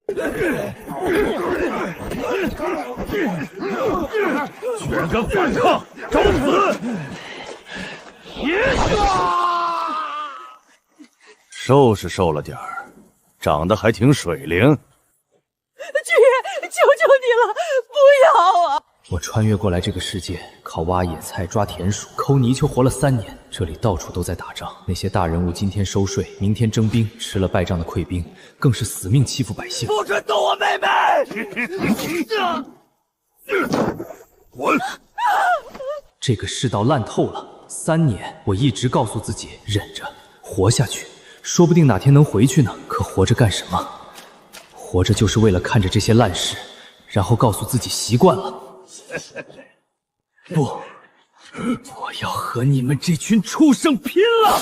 居然敢反抗，找死！瘦是瘦了点儿，长得还挺水灵。巨爷，求求你了，不要啊！我穿越过来这个世界，靠挖野菜、抓田鼠、抠泥鳅活了3年。这里到处都在打仗，那些大人物今天收税，明天征兵，吃了败仗的溃兵，更是死命欺负百姓。不准动我妹妹！滚！这个世道烂透了。3年，我一直告诉自己忍着，活下去，说不定哪天能回去呢。可活着干什么？活着就是为了看着这些烂事，然后告诉自己习惯了。不，我要和你们这群畜生拼了！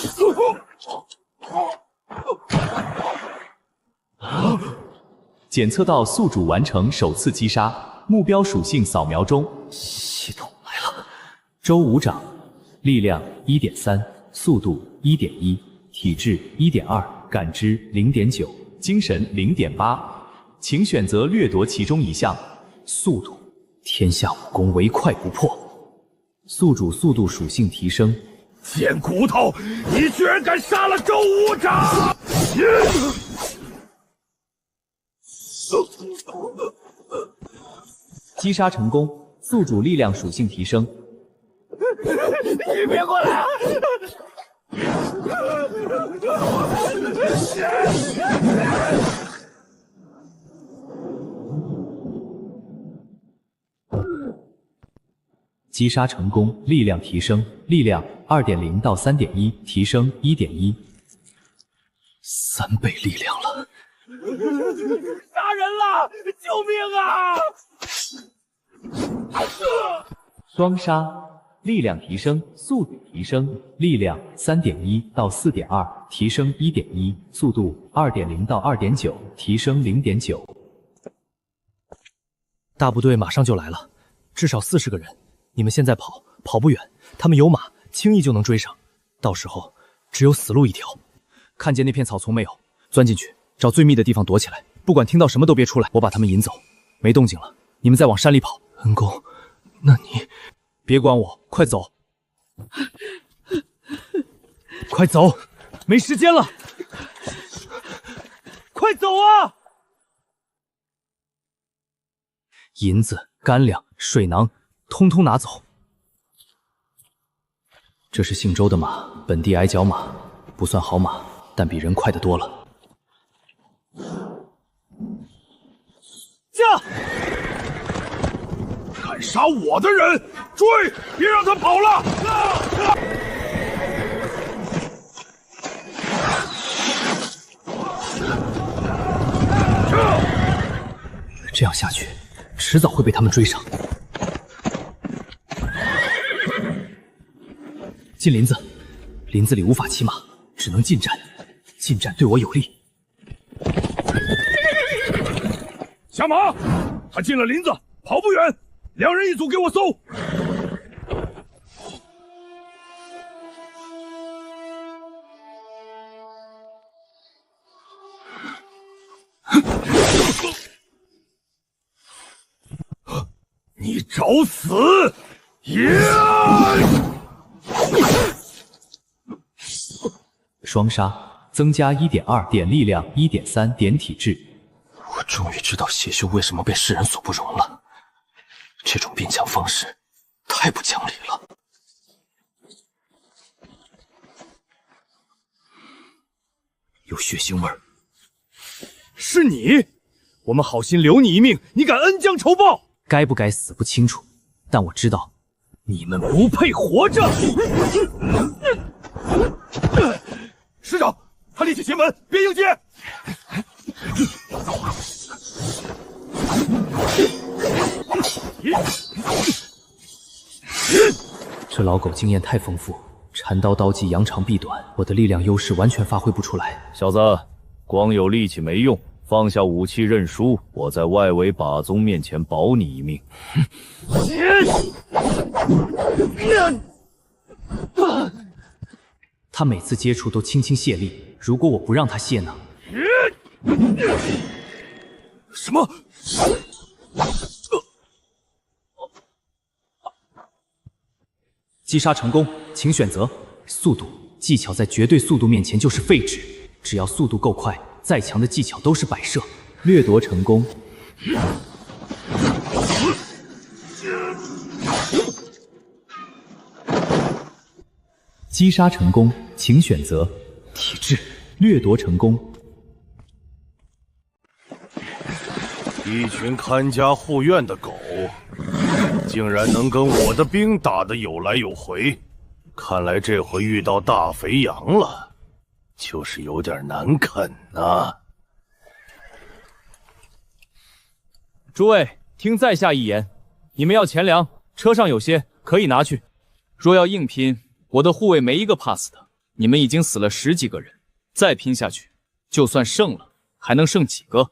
检测到宿主完成首次击杀，目标属性扫描中。系统来了。周武长，力量 1.3， 速度 1.1， 体质 1.2， 感知 0.9， 精神 0.8， 请选择掠夺其中一项。速度，天下武功唯快不破。宿主速度属性提升。贱骨头，你居然敢杀了周武长！击杀成功，宿主力量属性提升。你别过来啊！击杀成功，力量提升，力量 2.0 到 3.1， 提升 1.1， 3倍力量了！杀人了！救命啊！双杀，力量提升，速度提升，力量 3.1 到 4.2， 提升 1.1， 速度 2.0 到 2.9， 提升 0.9。大部队马上就来了，至少40个人。你们现在跑不远，他们有马，轻易就能追上。到时候只有死路一条。看见那片草丛没有？钻进去，找最密的地方躲起来。不管听到什么都别出来，我把他们引走。没动静了，你们再往山里跑。恩公，那你别管我，快走！快走，没时间了！快走啊！银子、干粮、水囊。通通拿走。这是姓周的马，本地矮脚马，不算好马，但比人快得多了。驾！敢杀我的人，追！别让他跑了！这样下去，迟早会被他们追上。进林子，林子里无法骑马，只能近战。近战对我有利。下马！他进了林子，跑不远。2人一组，给我搜！你找死！双杀，增加 1.2 点力量， 1.3 点体质。我终于知道邪修为什么被世人所不容了。这种变强方式太不讲理了。有血腥味儿。是你！我们好心留你一命，你敢恩将仇报？该不该死不清楚，但我知道，你们不配活着。师长，他立起前门，别迎接！这老狗经验太丰富，缠刀刀技扬长避短，我的力量优势完全发挥不出来。小子，光有力气没用，放下武器认输，我在外围把宗面前保你一命。他每次接触都轻轻卸力，如果我不让他卸呢？什么？击杀成功，请选择速度。技巧在绝对速度面前就是废纸，只要速度够快，再强的技巧都是摆设。掠夺成功。击杀成功，请选择体质。掠夺成功。一群看家护院的狗，竟然能跟我的兵打得有来有回，看来这回遇到大肥羊了，就是有点难啃呐。诸位，听在下一言，你们要钱粮，车上有些可以拿去。若要硬拼，我的护卫没一个怕死的。你们已经死了10几个人，再拼下去，就算胜了，还能剩几个？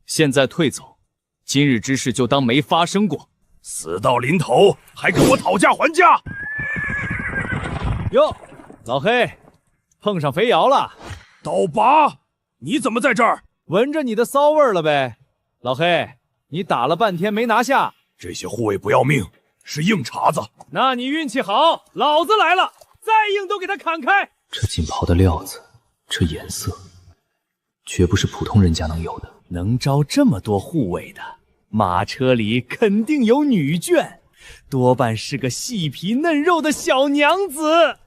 现在退走，今日之事就当没发生过。死到临头还跟我讨价还价！哟，老黑，碰上肥瑶了。刀疤，你怎么在这儿？闻着你的骚味了呗。老黑，你打了半天没拿下，这些护卫不要命，是硬茬子。那你运气好，老子来了，再硬都给他砍开。这锦袍的料子，这颜色，绝不是普通人家能有的。能招这么多护卫的，马车里肯定有女眷，多半是个细皮嫩肉的小娘子。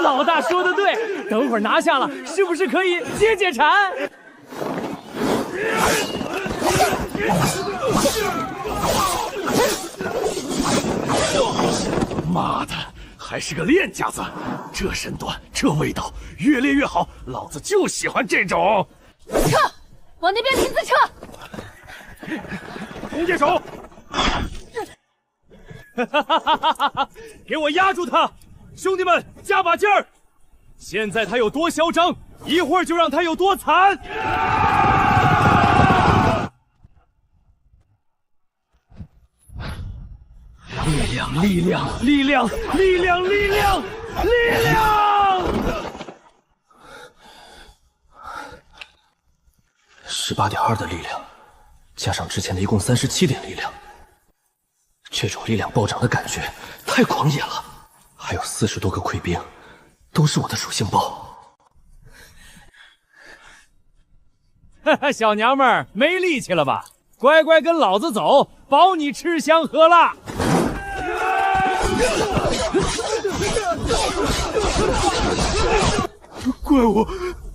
老大说的对，等会儿拿下了，是不是可以解解馋？妈的，还是个练家子，这身段，这味道，越练越好，老子就喜欢这种。撤，往那边亭子撤。弓箭手，给我压住他！兄弟们，加把劲儿！现在他有多嚣张，一会儿就让他有多惨！力量，力量，力量，力量，力量，力量！18.2的力量，加上之前的一共37点力量，这种力量暴涨的感觉太狂野了。还有40多个溃兵，都是我的属性包。哈哈，小娘们儿没力气了吧？乖乖跟老子走，保你吃香喝辣。怪物，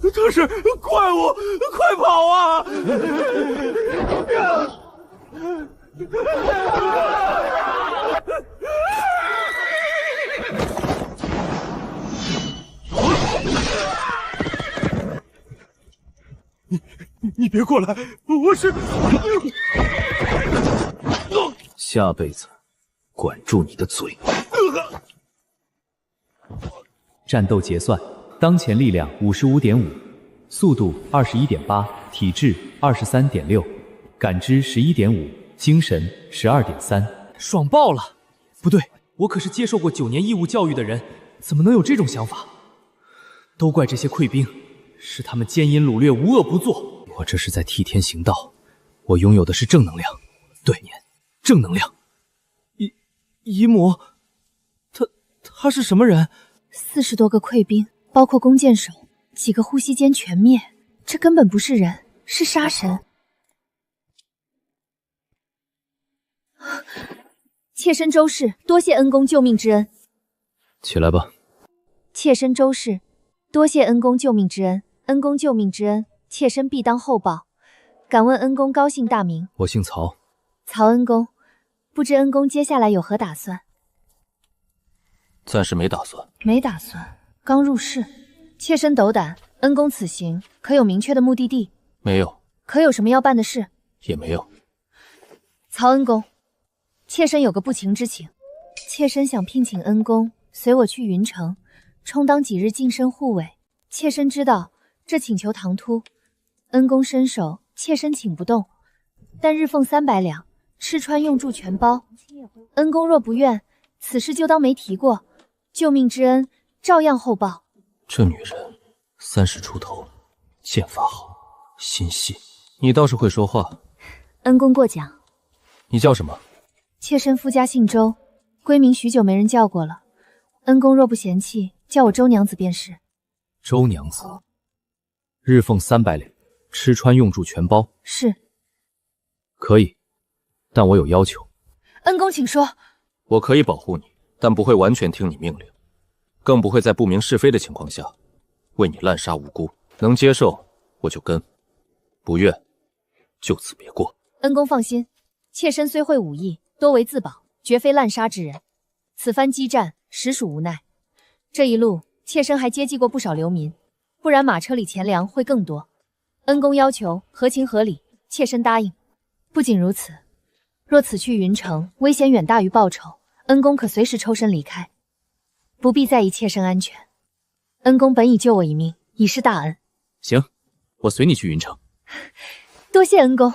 他是怪物，快跑啊！你别过来，我是。下辈子管住你的嘴。战斗结算，当前力量55.5，速度21.8，体质23.6，感知11.5，精神12.3。爽爆了！不对，我可是接受过9年义务教育的人，怎么能有这种想法？都怪这些溃兵，是他们奸淫掳掠，无恶不作。我这是在替天行道，我拥有的是正能量。对，正能量。姨母，他是什么人？40多个溃兵，包括弓箭手，几个呼吸间全灭，这根本不是人，是杀神。妾身周氏，多谢恩公救命之恩。起来吧。妾身周氏，多谢恩公救命之恩，恩公救命之恩，妾身必当厚报。敢问恩公高姓大名？我姓曹。曹恩公，不知恩公接下来有何打算？暂时没打算。没打算？刚入世，妾身斗胆。恩公此行可有明确的目的地？没有。可有什么要办的事？也没有。曹恩公，妾身有个不情之请，妾身想聘请恩公随我去云城，充当几日近身护卫。妾身知道这请求唐突，恩公伸手，妾身请不动，但日俸300两，吃穿用住全包。恩公若不愿，此事就当没提过，救命之恩照样厚报。这女人30出头，剑法好，心细，你倒是会说话。恩公过奖。你叫什么？妾身夫家姓周，闺名许久没人叫过了。恩公若不嫌弃，叫我周娘子便是。周娘子，日俸300两，吃穿用住全包。是。可以，但我有要求。恩公请说。我可以保护你，但不会完全听你命令，更不会在不明是非的情况下为你滥杀无辜。能接受我就跟，不愿就此别过。恩公放心，妾身虽会武艺，多为自保，绝非滥杀之人。此番激战，实属无奈。这一路，妾身还接济过不少流民，不然马车里钱粮会更多。恩公要求合情合理，妾身答应。不仅如此，若此去云城危险远大于报酬，恩公可随时抽身离开，不必在意妾身安全。恩公本已救我一命，已是大恩。行，我随你去云城。多谢恩公。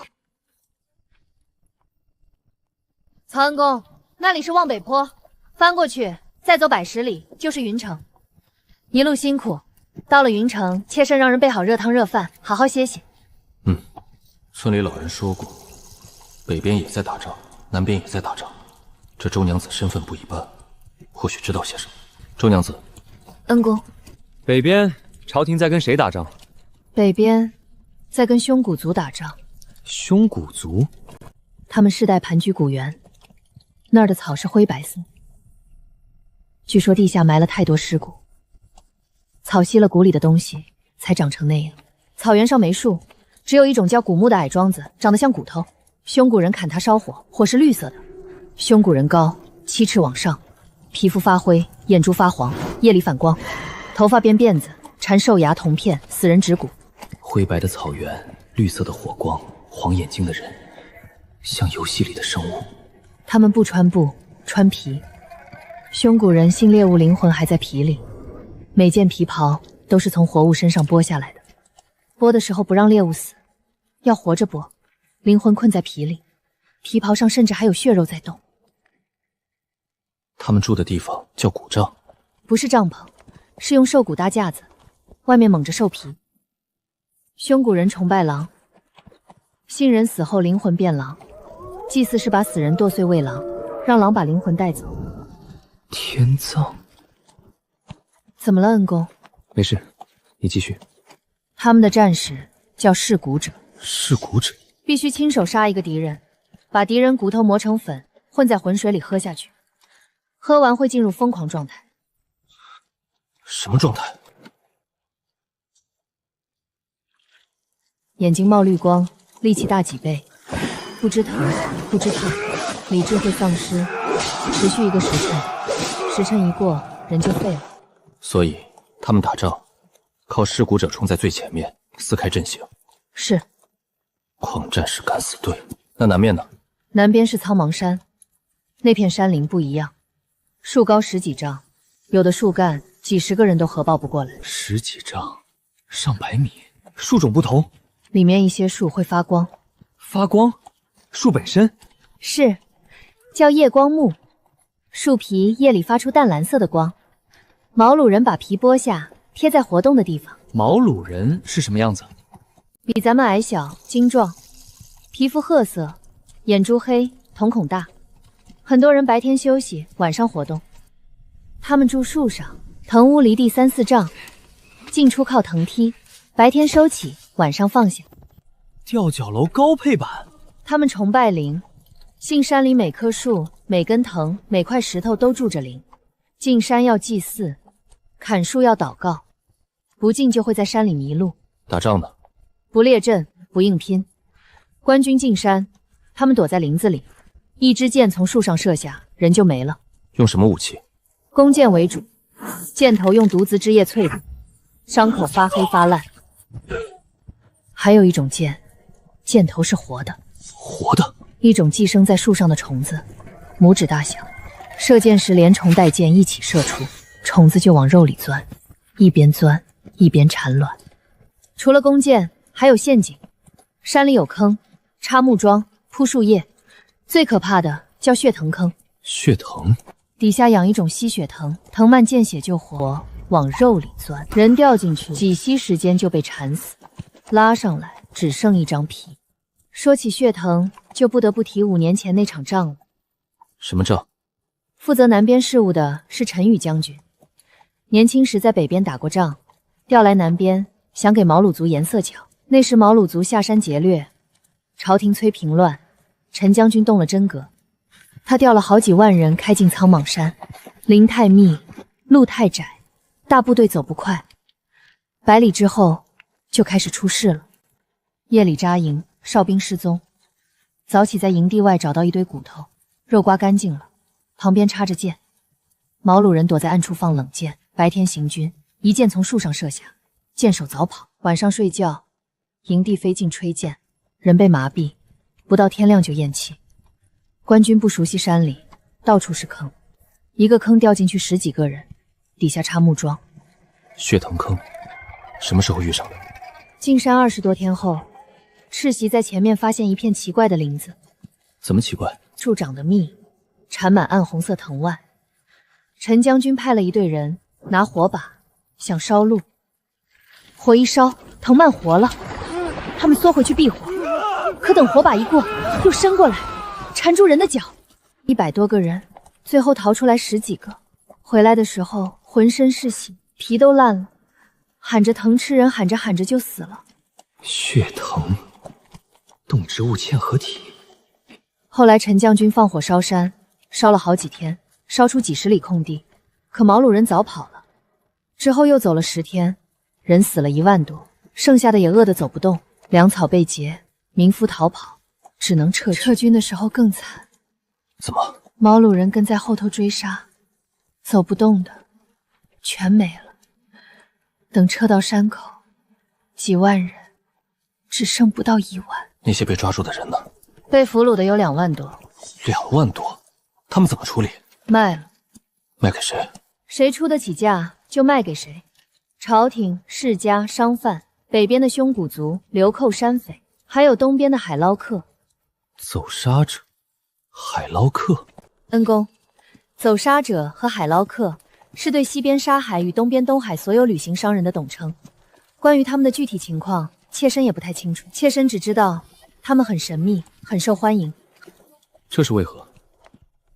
曹恩公，那里是望北坡，翻过去再走110里就是云城。一路辛苦，到了云城，妾身让人备好热汤热饭，好好歇歇。村里老人说过，北边也在打仗，南边也在打仗。这周娘子身份不一般，或许知道些什么。周娘子，恩公，北边朝廷在跟谁打仗？北边在跟凶骨族打仗。凶骨族？他们世代盘踞古原，那儿的草是灰白色，据说地下埋了太多尸骨，草吸了骨里的东西，才长成那样。草原上没树，只有一种叫古木的矮桩子，长得像骨头。凶骨人砍它烧火，火是绿色的。凶骨人高7尺往上，皮肤发灰，眼珠发黄，夜里反光，头发编辫子，缠兽牙铜片，死人指骨。灰白的草原，绿色的火光，黄眼睛的人，像游戏里的生物。他们不穿布，穿皮。凶骨人信猎物灵魂还在皮里，每件皮袍都是从活物身上剥下来的。剥的时候不让猎物死，要活着剥，灵魂困在皮里，皮袍上甚至还有血肉在动。他们住的地方叫骨帐，不是帐篷，是用兽骨搭架子，外面蒙着兽皮。凶骨人崇拜狼，信人死后灵魂变狼，祭祀是把死人剁碎喂狼，让狼把灵魂带走。天葬？怎么了，恩公？没事，你继续。他们的战士叫噬骨者。噬骨者？必须亲手杀一个敌人，把敌人骨头磨成粉，混在浑水里喝下去。喝完会进入疯狂状态。什么状态？眼睛冒绿光，力气大几倍，不知疼，不知痛，理智会丧失，持续1个时辰，时辰一过，人就废了。所以他们打仗，靠噬骨者冲在最前面，撕开阵型。是。狂战士敢死队。那南面呢？南边是苍茫山，那片山林不一样，树高10几丈，有的树干几10个人都合抱不过来。10几丈，上百米，树种不同。里面一些树会发光。发光？树本身？是，叫夜光木。树皮夜里发出淡蓝色的光。毛鲁人把皮剥下，贴在活动的地方。毛鲁人是什么样子？比咱们矮小精壮，皮肤褐色，眼珠黑，瞳孔大。很多人白天休息，晚上活动。他们住树上，藤屋离地3、4丈，进出靠藤梯，白天收起，晚上放下。吊脚楼高配版。他们崇拜灵，信山里每棵树、每根藤、每块石头都住着灵。进山要祭祀，砍树要祷告，不进就会在山里迷路。打仗呢？不列阵，不硬拼。官军进山，他们躲在林子里，一支箭从树上射下，人就没了。用什么武器？弓箭为主，箭头用独子枝叶淬的，伤口发黑发烂。还有一种箭，箭头是活的。活的？一种寄生在树上的虫子，拇指大小，射箭时连虫带箭一起射出，虫子就往肉里钻，一边钻一边产卵。除了弓箭，还有陷阱。山里有坑，插木桩，铺树叶，最可怕的叫血藤坑。血藤？底下养一种吸血藤，藤蔓见血就活，往肉里钻，人掉进去，几息时间就被缠死，拉上来只剩一张皮。说起血藤，就不得不提5年前那场仗了。什么仗？负责南边事务的是陈宇将军，年轻时在北边打过仗，调来南边，想给毛鲁族颜色瞧。那时毛鲁族下山劫掠，朝廷催平乱，陈将军动了真格，他调了好几万人开进苍莽山，林太密，路太窄，大部队走不快。100里之后就开始出事了，夜里扎营，哨兵失踪，早起在营地外找到一堆骨头，肉刮干净了，旁边插着剑。毛鲁人躲在暗处放冷箭，白天行军，一箭从树上射下，箭手早跑。晚上睡觉，营地飞进吹箭，人被麻痹，不到天亮就咽气。官军不熟悉山里，到处是坑，一个坑掉进去10几个人，底下插木桩。血藤坑，什么时候遇上的？进山20多天后，赤袭在前面发现一片奇怪的林子。怎么奇怪？树长得密，缠满暗红色藤蔓。陈将军派了一队人拿火把想烧路，火一烧，藤蔓活了，他们缩回去避火，可等火把一过，又伸过来，缠住人的脚。100多个人，最后逃出来10几个，回来的时候浑身是血，皮都烂了，喊着疼吃人，喊着喊着就死了。血藤，动植物嵌合体。后来陈将军放火烧山，烧了好几天，烧出几10里空地，可毛鲁人早跑了。之后又走了10天，人死了1万多，剩下的也饿得走不动，粮草被劫，民夫逃跑，只能撤军。撤军的时候更惨，怎么？毛鲁人跟在后头追杀，走不动的全没了。等撤到山口，几万人只剩不到1万。那些被抓住的人呢？被俘虏的有2万多。2万多？他们怎么处理？卖了。卖给谁？谁出得起价就卖给谁。朝廷、世家、商贩，北边的匈古族、流寇、山匪，还有东边的海捞客。走沙者、海捞客。恩公，走沙者和海捞客是对西边沙海与东边东海所有旅行商人的统称。关于他们的具体情况，妾身也不太清楚。妾身只知道他们很神秘，很受欢迎。这是为何？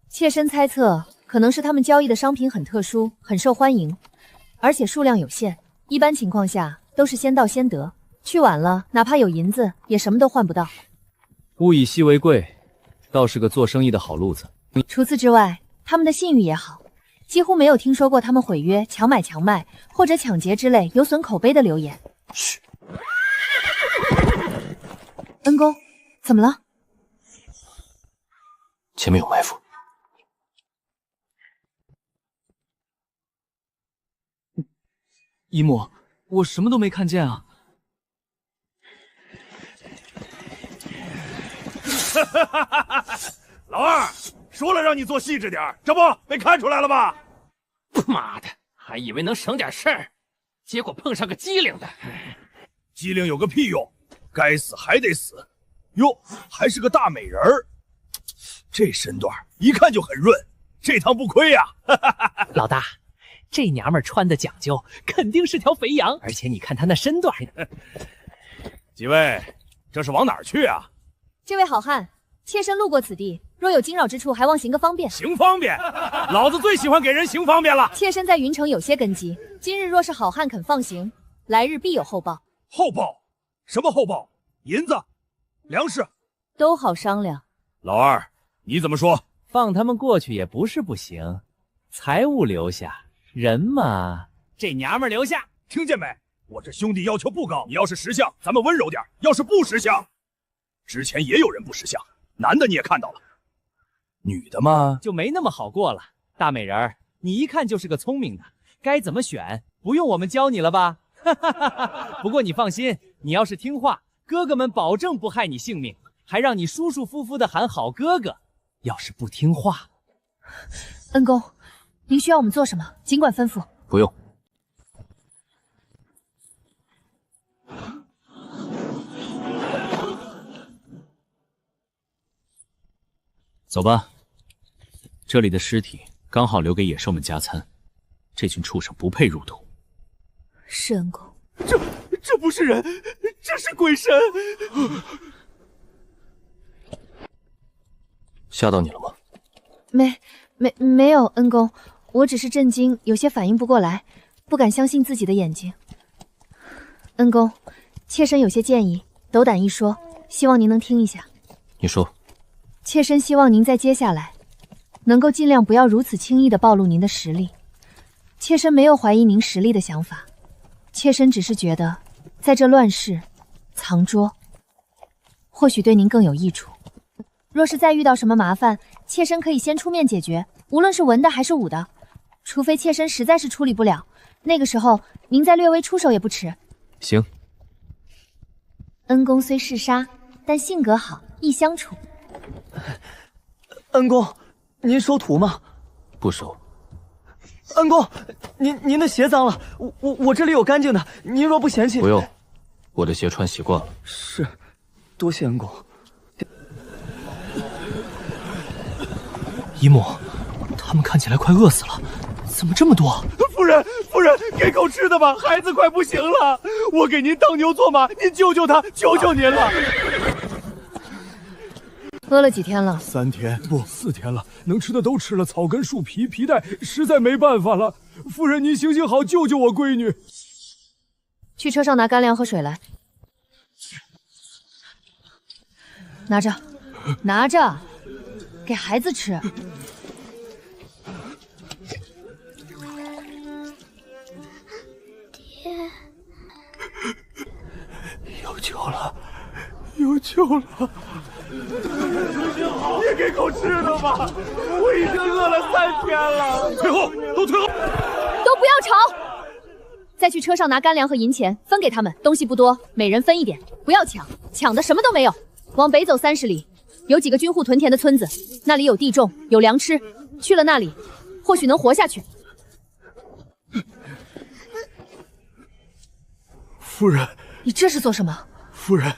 妾身猜测，可能是他们交易的商品很特殊，很受欢迎，而且数量有限。一般情况下都是先到先得，去晚了，哪怕有银子，也什么都换不到。物以稀为贵，倒是个做生意的好路子。除此之外，他们的信誉也好，几乎没有听说过他们毁约、强买强卖或者抢劫之类有损口碑的流言。嘘，恩公，怎么了？前面有埋伏。一木，我什么都没看见啊！老二，说了让你做细致点，这不被看出来了吧？妈的，还以为能省点事儿，结果碰上个机灵的。机灵有个屁用，该死还得死。哟，还是个大美人儿，这身段一看就很润，这趟不亏呀！老大，这娘们穿的讲究，肯定是条肥羊，而且你看她那身段。几位，这是往哪儿去啊？这位好汉，妾身路过此地，若有惊扰之处，还望行个方便。行方便，老子最喜欢给人行方便了。妾身在云城有些根基，今日若是好汉肯放行，来日必有厚报。厚报？什么厚报？银子、粮食都好商量。老二，你怎么说？放他们过去也不是不行，财物留下，人嘛，这娘们留下，听见没？我这兄弟要求不高，你要是识相，咱们温柔点；要是不识相，之前也有人不识相，男的你也看到了，女的嘛就没那么好过了。大美人儿，你一看就是个聪明的，该怎么选，不用我们教你了吧？不过你放心，你要是听话，哥哥们保证不害你性命，还让你舒舒服服的喊好哥哥。要是不听话，恩公，您需要我们做什么，尽管吩咐。不用。走吧，这里的尸体刚好留给野兽们加餐，这群畜生不配入土。是恩公，这不是人，这是鬼神！吓到你了吗？没有，恩公，我只是震惊，有些反应不过来，不敢相信自己的眼睛。恩公，妾身有些建议，斗胆一说，希望您能听一下。你说。妾身希望您在接下来能够尽量不要如此轻易地暴露您的实力。妾身没有怀疑您实力的想法，妾身只是觉得在这乱世藏拙或许对您更有益处。若是再遇到什么麻烦，妾身可以先出面解决，无论是文的还是武的，除非妾身实在是处理不了，那个时候您再略微出手也不迟。行。恩公虽嗜杀，但性格好，易相处。恩公，您收徒吗？不收。恩公，您的鞋脏了，我这里有干净的，您若不嫌弃。不用，我的鞋穿习惯了。是，多谢恩公。姨母，他们看起来快饿死了，怎么这么多？夫人，给口吃的吧，孩子快不行了，我给您当牛做马，您救救他，求求您了。饿了几天了？3天不4天了，能吃的都吃了，草根、树皮、皮带，实在没办法了。夫人，您行行好，救救我闺女。去车上拿干粮和水来。拿着，给孩子吃。爹，有救了！也给口吃的吧，我已经饿了3天了。退后，都退后！都不要吵！再去车上拿干粮和银钱，分给他们，东西不多，每人分一点，不要抢的什么都没有。往北走30里，有几个军户屯田的村子，那里有地种，有粮吃，去了那里，或许能活下去。夫人，你这是做什么？夫人，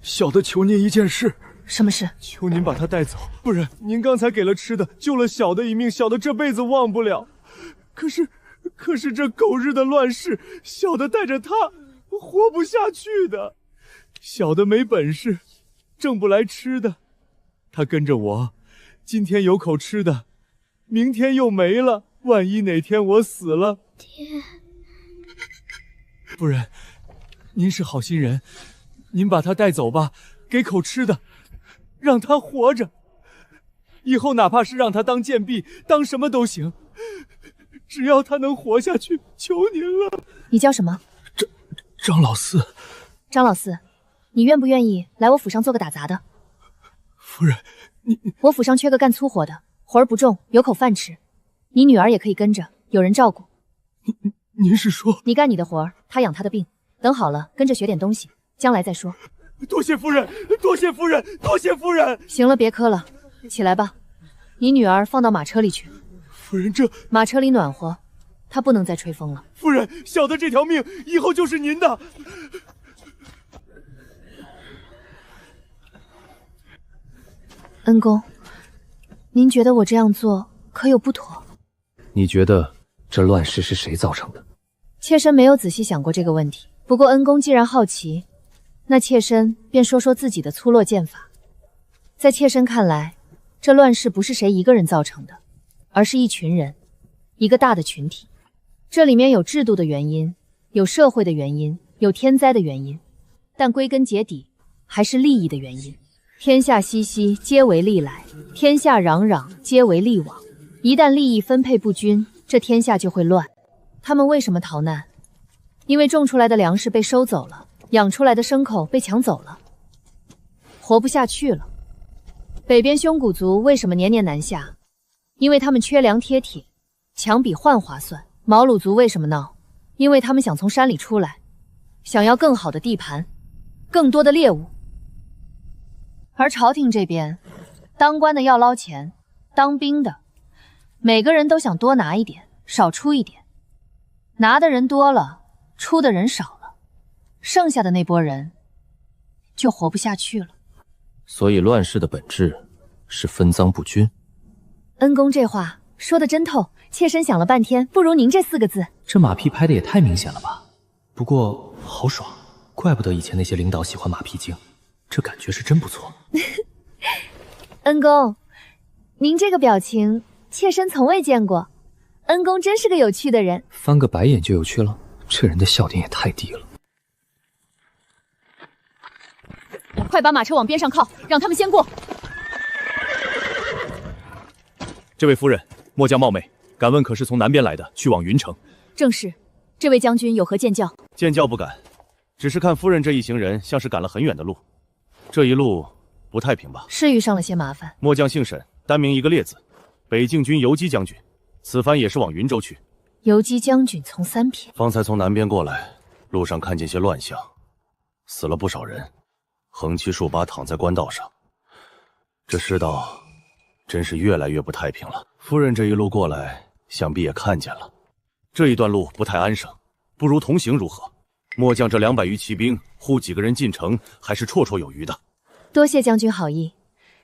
小的求您一件事。什么事？求您把他带走。夫人，您刚才给了吃的，救了小的一命，小的这辈子忘不了。可是这狗日的乱世，小的带着他活不下去的。小的没本事，挣不来吃的，他跟着我，今天有口吃的，明天又没了。万一哪天我死了，爹，夫人，您是好心人，您把他带走吧，给口吃的，让他活着。以后哪怕是让他当贱婢，当什么都行，只要他能活下去，求您了。你叫什么？张老四。张老四，你愿不愿意来我府上做个打杂的？夫人，我府上缺个干粗活的，活儿不重，有口饭吃。你女儿也可以跟着，有人照顾。您是说？你干你的活儿，他养他的病，等好了跟着学点东西，将来再说。多谢夫人，多谢夫人，多谢夫人。行了，别磕了，起来吧。你女儿放到马车里去。夫人，这马车里暖和，她不能再吹风了。夫人，小的这条命以后就是您的。恩公，您觉得我这样做可有不妥？你觉得这乱世是谁造成的？妾身没有仔细想过这个问题，不过恩公既然好奇，那妾身便说说自己的粗略剑法。在妾身看来，这乱世不是谁一个人造成的，而是一群人，一个大的群体。这里面有制度的原因，有社会的原因，有天灾的原因，但归根结底还是利益的原因。天下熙熙，皆为利来；天下攘攘，皆为利往。一旦利益分配不均，这天下就会乱。他们为什么逃难？因为种出来的粮食被收走了，养出来的牲口被抢走了，活不下去了。北边匈古族为什么年年南下？因为他们缺粮贴铁，抢比换划算。毛鲁族为什么闹？因为他们想从山里出来，想要更好的地盘，更多的猎物。而朝廷这边，当官的要捞钱，当兵的每个人都想多拿一点，少出一点。拿的人多了，出的人少了，剩下的那波人就活不下去了。所以乱世的本质是分赃不均。恩公这话说得真透，妾身想了半天，不如您这4个字。这马屁拍的也太明显了吧？不过好爽。怪不得以前那些领导喜欢马屁精，这感觉是真不错。恩公，您这个表情，妾身从未见过。恩公真是个有趣的人。翻个白眼就有趣了，这人的笑点也太低了。快把马车往边上靠，让他们先过。这位夫人，末将冒昧，敢问可是从南边来的，去往云城？正是。这位将军有何见教？见教不敢，只是看夫人这一行人像是赶了很远的路，这一路不太平吧？是遇上了些麻烦。末将姓沈，单名一个烈字，北境军游击将军，此番也是往云州去。游击将军从三品，方才从南边过来，路上看见些乱象，死了不少人，横七竖八躺在官道上。这世道真是越来越不太平了。夫人这一路过来，想必也看见了。这一段路不太安生，不如同行如何？末将这200余骑兵护几个人进城，还是绰绰有余的。多谢将军好意，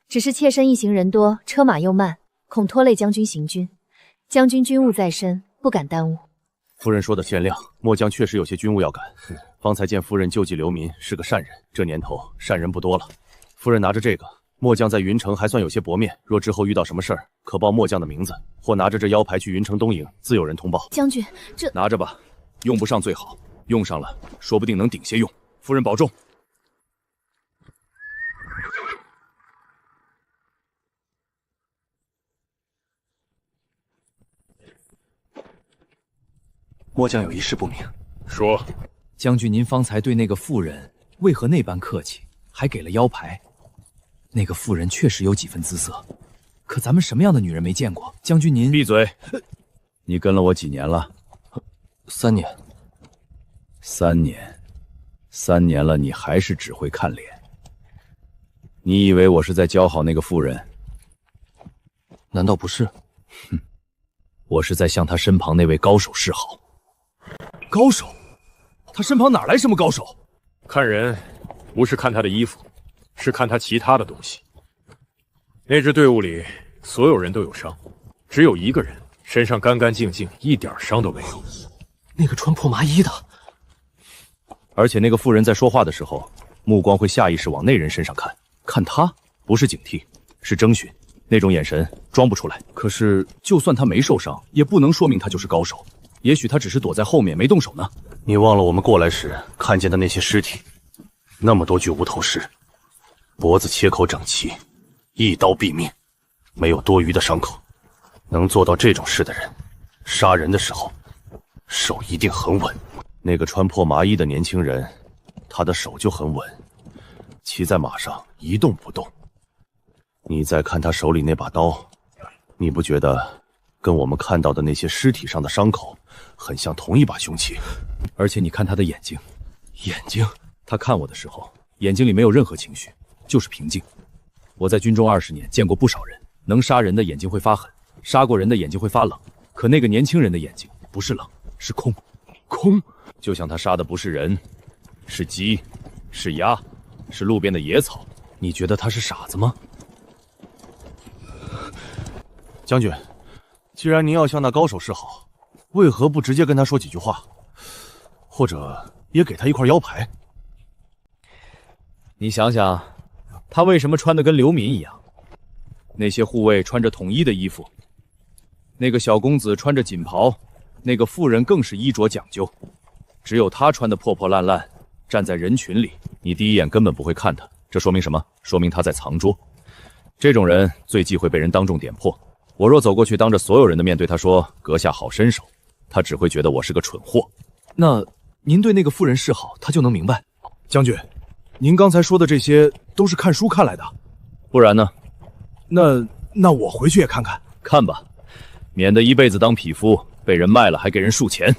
只是妾身一行人多，车马又慢，恐拖累将军行军。将军军务在身，不敢耽误。夫人说的限量，末将确实有些军务要赶。方才见夫人救济流民，是个善人。这年头善人不多了。夫人拿着这个，末将在云城还算有些薄面。若之后遇到什么事儿，可报末将的名字，或拿着这腰牌去云城东营，自有人通报。将军，这拿着吧，用不上最好，用上了，说不定能顶些用。夫人保重。末将有一事不明。说，将军，您方才对那个妇人为何那般客气，还给了腰牌？那个妇人确实有几分姿色，可咱们什么样的女人没见过？将军您闭嘴！你跟了我几年了？3年。3年了，你还是只会看脸。你以为我是在教好那个妇人？难道不是？哼，我是在向他身旁那位高手示好。高手？他身旁哪来什么高手？看人不是看他的衣服，是看他其他的东西。那支队伍里所有人都有伤，只有一个人身上干干净净，一点伤都没有。那个穿破麻衣的。而且那个妇人在说话的时候，目光会下意识往那人身上看，看他不是警惕，是征询，那种眼神装不出来。可是就算他没受伤，也不能说明他就是高手。也许他只是躲在后面没动手呢。你忘了我们过来时看见的那些尸体，那么多具无头尸，脖子切口整齐，一刀毙命，没有多余的伤口。能做到这种事的人，杀人的时候手一定很稳。那个穿破麻衣的年轻人，他的手就很稳，骑在马上一动不动。你再看他手里那把刀，你不觉得跟我们看到的那些尸体上的伤口很像同一把凶器？而且你看他的眼睛，他看我的时候，眼睛里没有任何情绪，就是平静。我在军中20年，见过不少人，能杀人的眼睛会发狠，杀过人的眼睛会发冷，可那个年轻人的眼睛不是冷，是空，就像他杀的不是人，是鸡，是鸭，是路边的野草。你觉得他是傻子吗？将军，既然您要向那高手示好，为何不直接跟他说几句话，或者也给他一块腰牌？你想想，他为什么穿得跟流民一样？那些护卫穿着统一的衣服，那个小公子穿着锦袍，那个妇人更是衣着讲究。只有他穿得破破烂烂，站在人群里，你第一眼根本不会看他。这说明什么？说明他在藏拙。这种人最忌讳被人当众点破。我若走过去，当着所有人的面对他说“阁下好身手”，他只会觉得我是个蠢货。那您对那个妇人示好，他就能明白。将军，您刚才说的这些都是看书看来的，不然呢？那我回去也看看。看吧，免得一辈子当匹夫，被人卖了还给人数钱。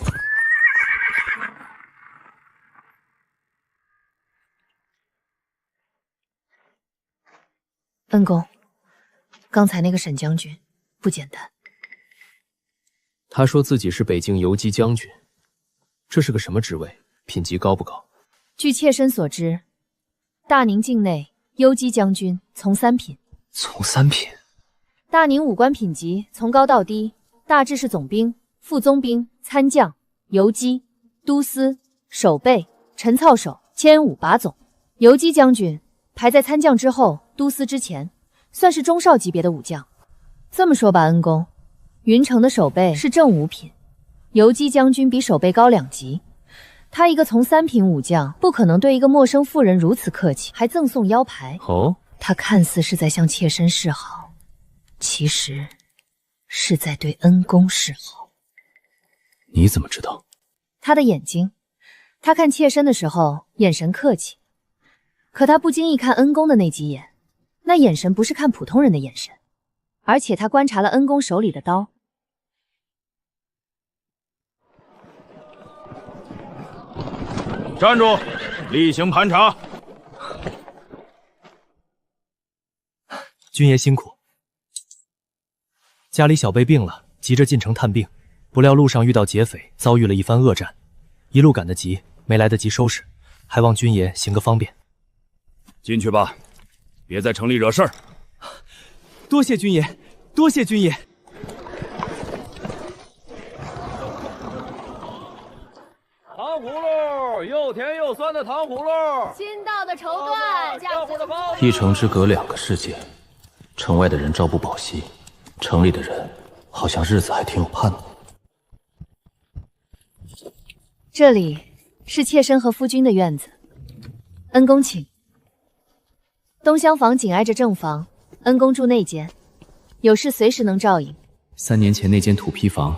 恩公，刚才那个沈将军不简单。他说自己是北境游击将军，这是个什么职位？品级高不高？据妾身所知，大宁境内游击将军从3品。从3品？大宁武官品级从高到低，大致是总兵、副总兵、参将、游击、都司、守备、陈操守、千武把总，游击将军，排在参将之后，都司之前，算是中少级别的武将。这么说吧，恩公，云城的守备是正五品，游击将军比守备高2级。他一个从3品武将，不可能对一个陌生妇人如此客气，还赠送腰牌。哦，他看似是在向妾身示好，其实是在对恩公示好。你怎么知道？他的眼睛，他看妾身的时候眼神客气，可他不经意看恩公的那几眼，那眼神不是看普通人的眼神，而且他观察了恩公手里的刀。站住，例行盘查。君爷辛苦。家里小辈病了，急着进城探病，不料路上遇到劫匪，遭遇了一番恶战，一路赶得急，没来得及收拾，还望君爷行个方便。进去吧，别在城里惹事儿。多谢君爷，多谢君爷。糖葫芦，又甜又酸的糖葫芦。新到的绸缎，浆糊的包。一城之隔2个世界，城外的人朝不保夕，城里的人好像日子还挺有盼头。这里是妾身和夫君的院子，恩公请。东厢房紧挨着正房，恩公住内间，有事随时能照应。3年前那间土坯房，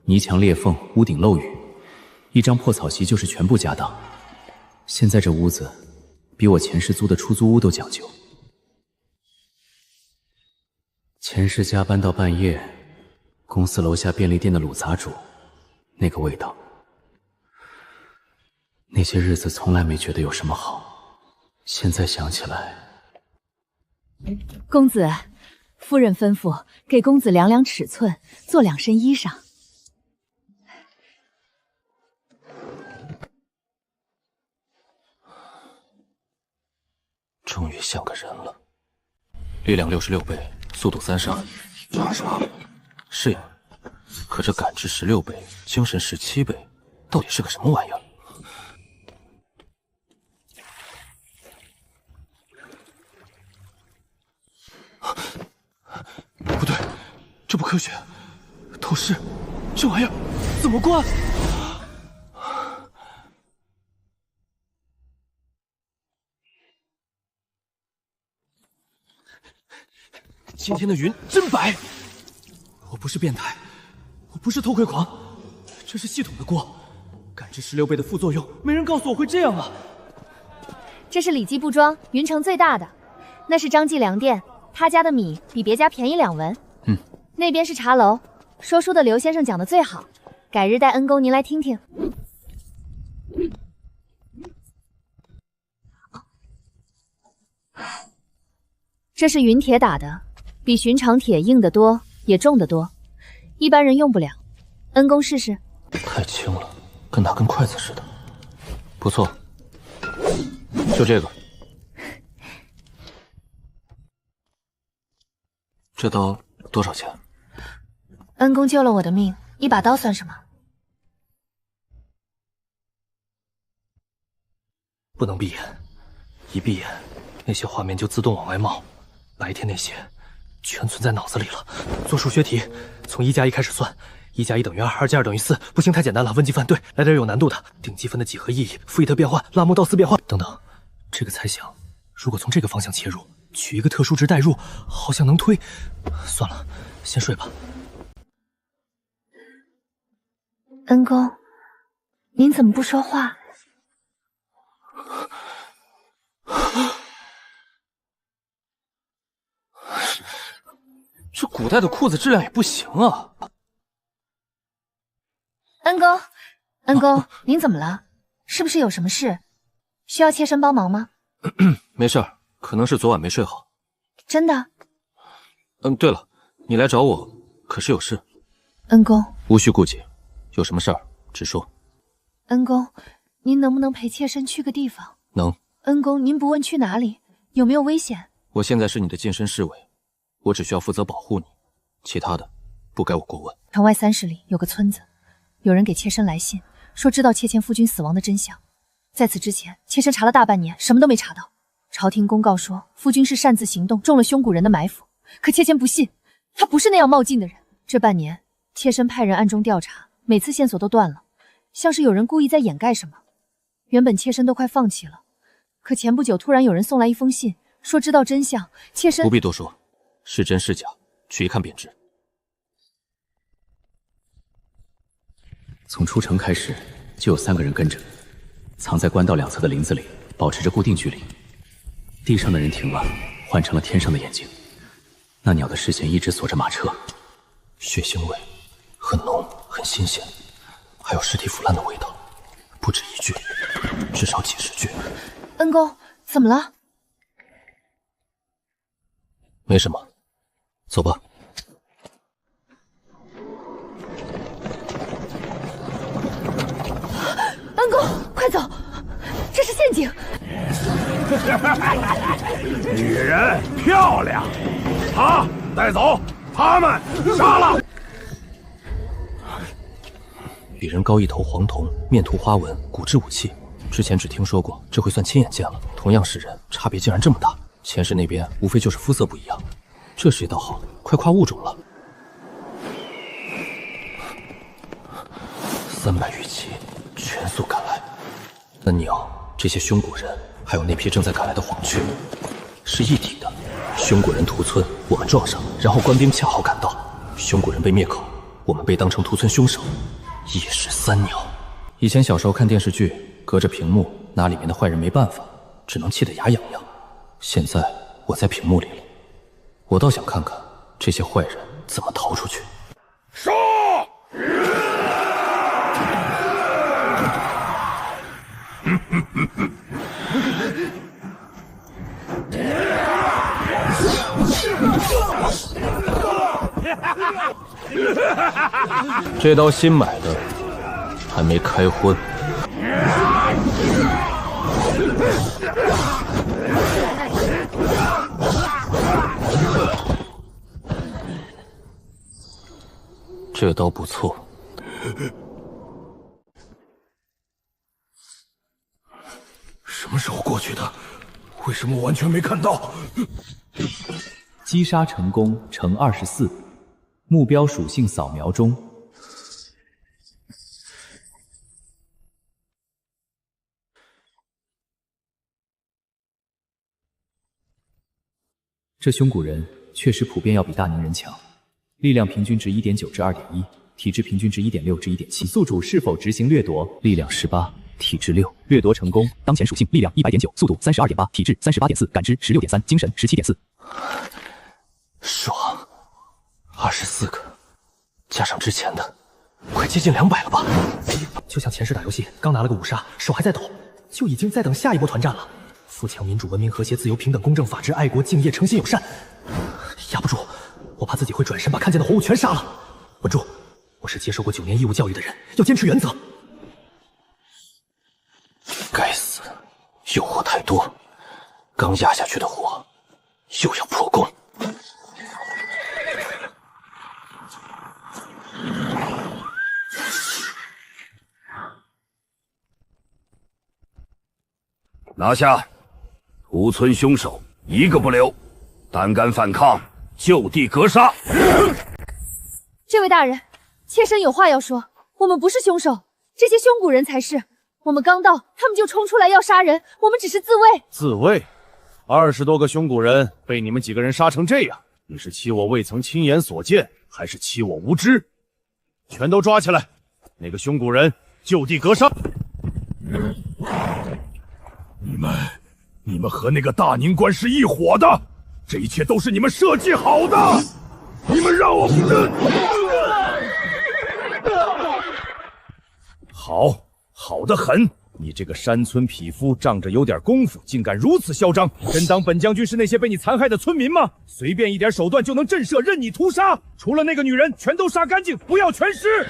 泥墙裂缝，屋顶漏雨，一张破草席就是全部家当。现在这屋子比我前世租的出租屋都讲究。前世加班到半夜，公司楼下便利店的卤杂煮，那个味道。那些日子从来没觉得有什么好，现在想起来。公子，夫人吩咐给公子量量尺寸，做2身衣裳。终于像个人了。力量66倍，速度32。啥？是呀，可这感知16倍，精神17倍，到底是个什么玩意儿？不对，这不科学。透视，这玩意儿怎么关？今天的云真白。我不是变态，我不是偷窥狂，这是系统的锅。感知16倍的副作用，没人告诉我会这样啊！这是李记布庄，云城最大的，那是张记粮店，他家的米比别家便宜2文。那边是茶楼，说书的刘先生讲的最好，改日带恩公您来听听。这是云铁打的，比寻常铁硬得多，也重得多，一般人用不了。恩公试试。太轻了，跟拿根筷子似的。不错，就这个。这刀多少钱？恩公救了我的命，一把刀算什么？不能闭眼，一闭眼，那些画面就自动往外冒。白天那些全存在脑子里了。做数学题，从1+1开始算，1+1等于2，2+2等于4。不行，太简单了，问计算。对，来点有难度的，顶积分的几何意义、富伊特变换、拉莫道斯变换等等。这个猜想，如果从这个方向切入，取一个特殊值代入，好像能推。算了，先睡吧。恩公，您怎么不说话？这古代的裤子质量也不行啊！恩公，恩公，您怎么了？是不是有什么事？需要妾身帮忙吗？没事儿，可能是昨晚没睡好。真的？对了，你来找我可是有事？恩公，无需顾忌，有什么事儿直说。恩公，您能不能陪妾身去个地方？能。恩公，您不问去哪里？有没有危险？我现在是你的近身侍卫，我只需要负责保护你，其他的不该我过问。城外30里有个村子，有人给妾身来信，说知道妾前夫君死亡的真相。在此之前，妾身查了大半年，什么都没查到。朝廷公告说，夫君是擅自行动，中了凶蛊人的埋伏。可妾身不信，他不是那样冒进的人。这半年，妾身派人暗中调查，每次线索都断了，像是有人故意在掩盖什么。原本妾身都快放弃了，可前不久突然有人送来一封信，说知道真相，妾身不必多说，是真是假，去一看便知。从出城开始，就有3个人跟着，藏在官道两侧的林子里，保持着固定距离。地上的人停了，换成了天上的眼睛。那鸟的视线一直锁着马车，血腥味很浓，很新鲜，还有尸体腐烂的味道，不止1具，至少几10具。恩公，怎么了？没什么，走吧。恩公，快走，这是陷阱！女人漂亮，他带走，他们杀了。鄙人高一头黄铜，面涂花纹，骨质武器。之前只听说过，这回算亲眼见了。同样是人，差别竟然这么大。前世那边无非就是肤色不一样，这时也倒好，快跨物种了。300余骑全速赶来，那鸟、这些凶蛊人，还有那批正在赶来的黄雀，是一体的。凶蛊人屠村，我们撞上，然后官兵恰好赶到，凶蛊人被灭口，我们被当成屠村凶手，一石3鸟。以前小时候看电视剧，隔着屏幕拿里面的坏人没办法，只能气得牙痒痒。现在我在屏幕里了，我倒想看看这些坏人怎么逃出去。杀！这刀新买的，还没开荤。这刀不错。什么时候过去的？为什么我完全没看到？击杀成功，乘24，目标属性扫描中。这凶蛊人确实普遍要比大宁人强，力量平均值1.9至2.1，体质平均值1.6至1.7。宿主是否执行掠夺？力量18，体质6，掠夺成功。当前属性：力量100.9，速度32.8，体质38.4，感知16.3，精神17.4。爽，24个，加上之前的，快接近200了吧？就像前世打游戏，刚拿了个5杀，手还在抖，就已经在等下一波团战了。富强、民主、文明、和谐、自由、平等、公正、法治、爱国、敬业、诚信、友善，压不住，我怕自己会转身把看见的活物全杀了。稳住，我是接受过9年义务教育的人，要坚持原则。该死，诱惑太多，刚压下去的火又要破功。拿下！屠村凶手一个不留，胆敢反抗，就地格杀！这位大人，妾身有话要说，我们不是凶手，这些凶蛊人才是。我们刚到，他们就冲出来要杀人，我们只是自卫。自卫？20多个凶蛊人被你们几个人杀成这样，你是欺我未曾亲眼所见，还是欺我无知？全都抓起来！那个凶蛊人就地格杀！你们和那个大宁官是一伙的，这一切都是你们设计好的！你们让我好得很！你这个山村匹夫，仗着有点功夫，竟敢如此嚣张！真当本将军是那些被你残害的村民吗？随便一点手段就能震慑，任你屠杀！除了那个女人，全都杀干净，不要全尸！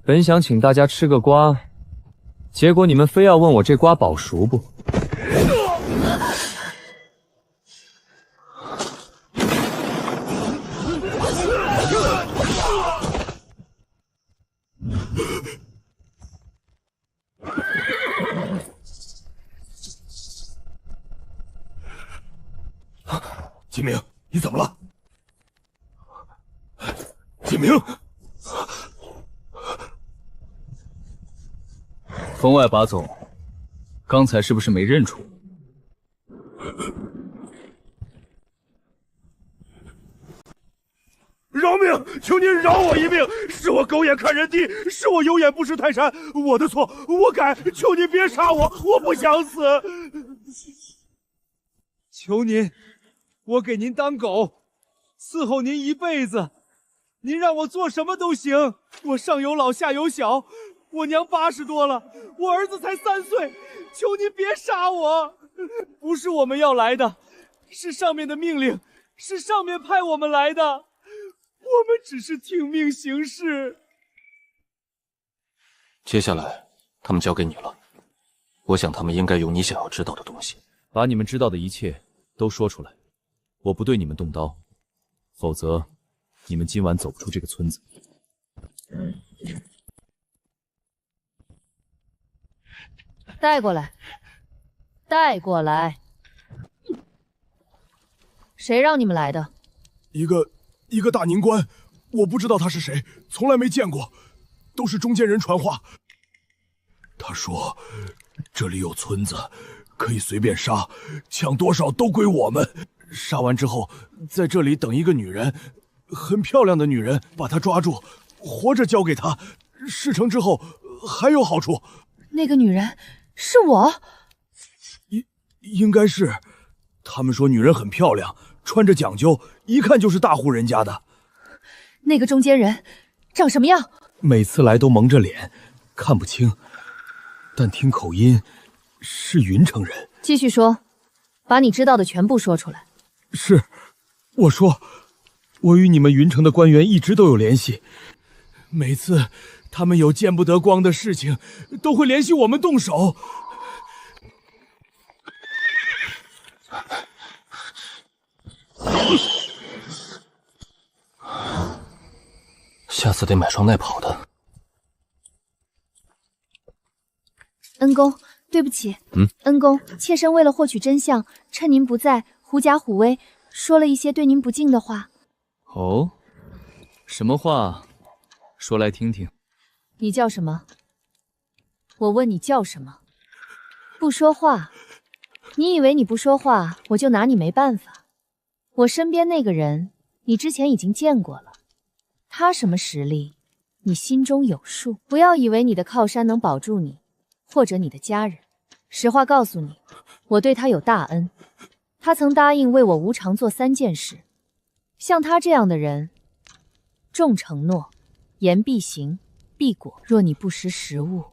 本想请大家吃个瓜，结果你们非要问我这瓜保熟不？金明，你怎么了？金明，风外把总，刚才是不是没认出？饶命！求您饶我一命！是我狗眼看人低，是我有眼不识泰山，我的错，我改。求您别杀我，我不想死。求您，我给您当狗，伺候您一辈子，您让我做什么都行。我上有老下有小，我娘80多了，我儿子才3岁，求您别杀我。不是我们要来的，是上面的命令，是上面派我们来的，我们只是听命行事。接下来他们交给你了，我想他们应该有你想要知道的东西。把你们知道的一切都说出来，我不对你们动刀，否则你们今晚走不出这个村子。带过来，带过来。谁让你们来的？一个大宁官，我不知道他是谁，从来没见过，都是中间人传话。他说这里有村子，可以随便杀，抢多少都归我们。杀完之后，在这里等一个女人，很漂亮的女人，把她抓住，活着交给她。事成之后还有好处。那个女人是我？应该是。他们说女人很漂亮，穿着讲究，一看就是大户人家的。那个中间人长什么样？每次来都蒙着脸，看不清，但听口音是云城人。继续说，把你知道的全部说出来。是，我说，我与你们云城的官员一直都有联系，每次他们有见不得光的事情，都会联系我们动手。下次得买双耐跑的。恩公，对不起。恩公，妾身为了获取真相，趁您不在，狐假虎威，说了一些对您不敬的话。哦，什么话？说来听听。你叫什么？我问你叫什么？不说话。你以为你不说话，我就拿你没办法？我身边那个人，你之前已经见过了，他什么实力，你心中有数。不要以为你的靠山能保住你，或者你的家人。实话告诉你，我对他有大恩，他曾答应为我无偿做3件事。像他这样的人，重承诺，言必行，必果。若你不识时务，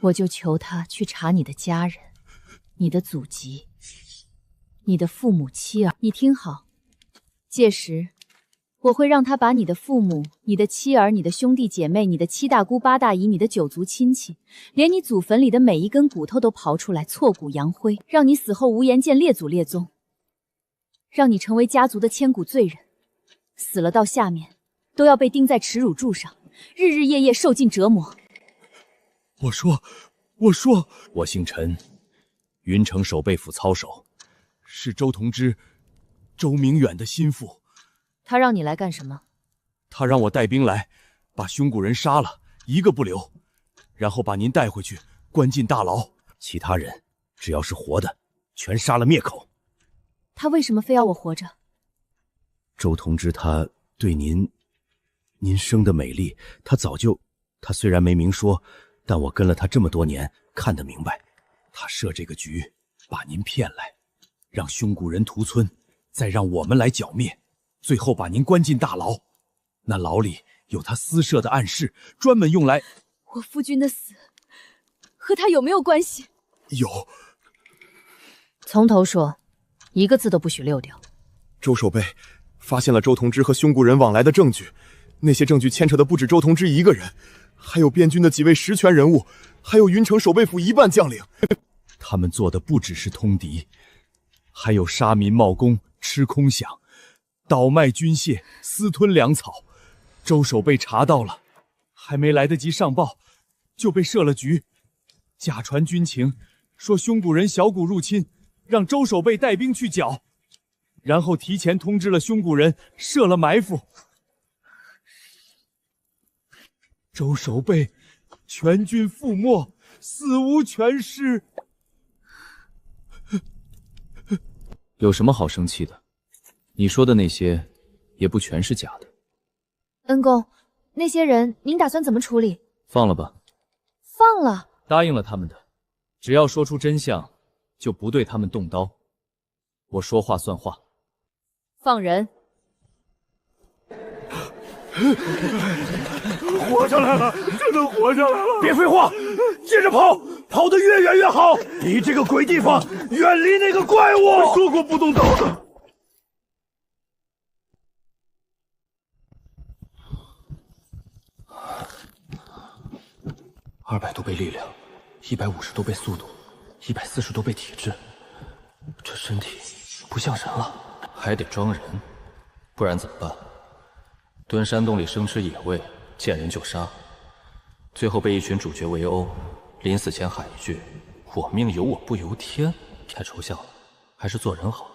我就求他去查你的家人，你的祖籍，你的父母妻儿。你听好，届时我会让他把你的父母、你的妻儿、你的兄弟姐妹、你的7大姑8大姨、你的9族亲戚，连你祖坟里的每一根骨头都刨出来，挫骨扬灰，让你死后无颜见列祖列宗，让你成为家族的千古罪人。死了到下面都要被钉在耻辱柱上，日日夜夜受尽折磨。我说，我姓陈，云城守备府操守，是周同之、周明远的心腹。他让你来干什么？他让我带兵来，把凶骨人杀了，一个不留，然后把您带回去，关进大牢。其他人只要是活的，全杀了灭口。他为什么非要我活着？周同之他对您生的美丽，他虽然没明说，但我跟了他这么多年，看得明白，他设这个局，把您骗来，让凶骨人屠村，再让我们来剿灭，最后把您关进大牢。那牢里有他私设的暗室，专门用来……我夫君的死和他有没有关系？有。从头说，一个字都不许溜掉。周守备发现了周同之和凶骨人往来的证据，那些证据牵扯的不止周同之一个人，还有边军的几位实权人物，还有云城守备府一半将领。他们做的不只是通敌，还有杀民冒功、吃空饷、倒卖军械、私吞粮草。周守备查到了，还没来得及上报，就被设了局，假传军情，说凶骨人小股入侵，让周守备带兵去剿。然后提前通知了匈古人，设了埋伏。周守备全军覆没，死无全尸。有什么好生气的？你说的那些也不全是假的。恩公，那些人您打算怎么处理？放了吧。放了？答应了他们的，只要说出真相，就不对他们动刀。我说话算话。放人。活下来了，真的活下来了！别废话，接着跑，跑得越远越好，离这个鬼地方远离那个怪物。我说过不动刀的。200多倍力量，150多倍速度，140多倍体质，这身体不像人了。还得装人，不然怎么办？蹲山洞里生吃野味，见人就杀，最后被一群主角围殴，临死前喊一句“我命由我不由天”，太抽象了，还是做人好。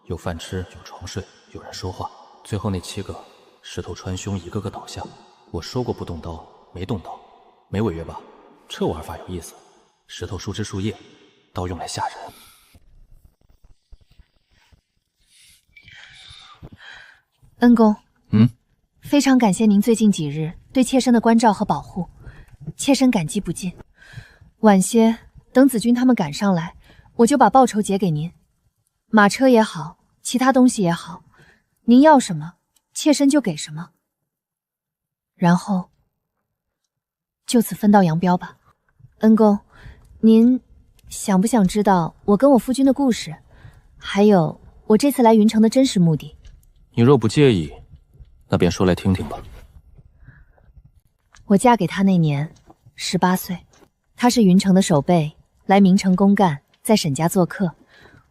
有饭吃，有床睡，有人说话。最后那7个石头穿胸，一个个倒下。我说过不动刀，没动刀，没违约吧？这玩法有意思，石头树枝树叶，刀用来吓人。恩公，嗯，非常感谢您最近几日对妾身的关照和保护，妾身感激不尽。晚些等子君他们赶上来，我就把报酬结给您，马车也好，其他东西也好，您要什么，妾身就给什么，然后就此分道扬镳吧。恩公，您想不想知道我跟我夫君的故事，还有我这次来云城的真实目的？你若不介意，那便说来听听吧。我嫁给他那年18岁，他是云城的守备，来明城公干，在沈家做客。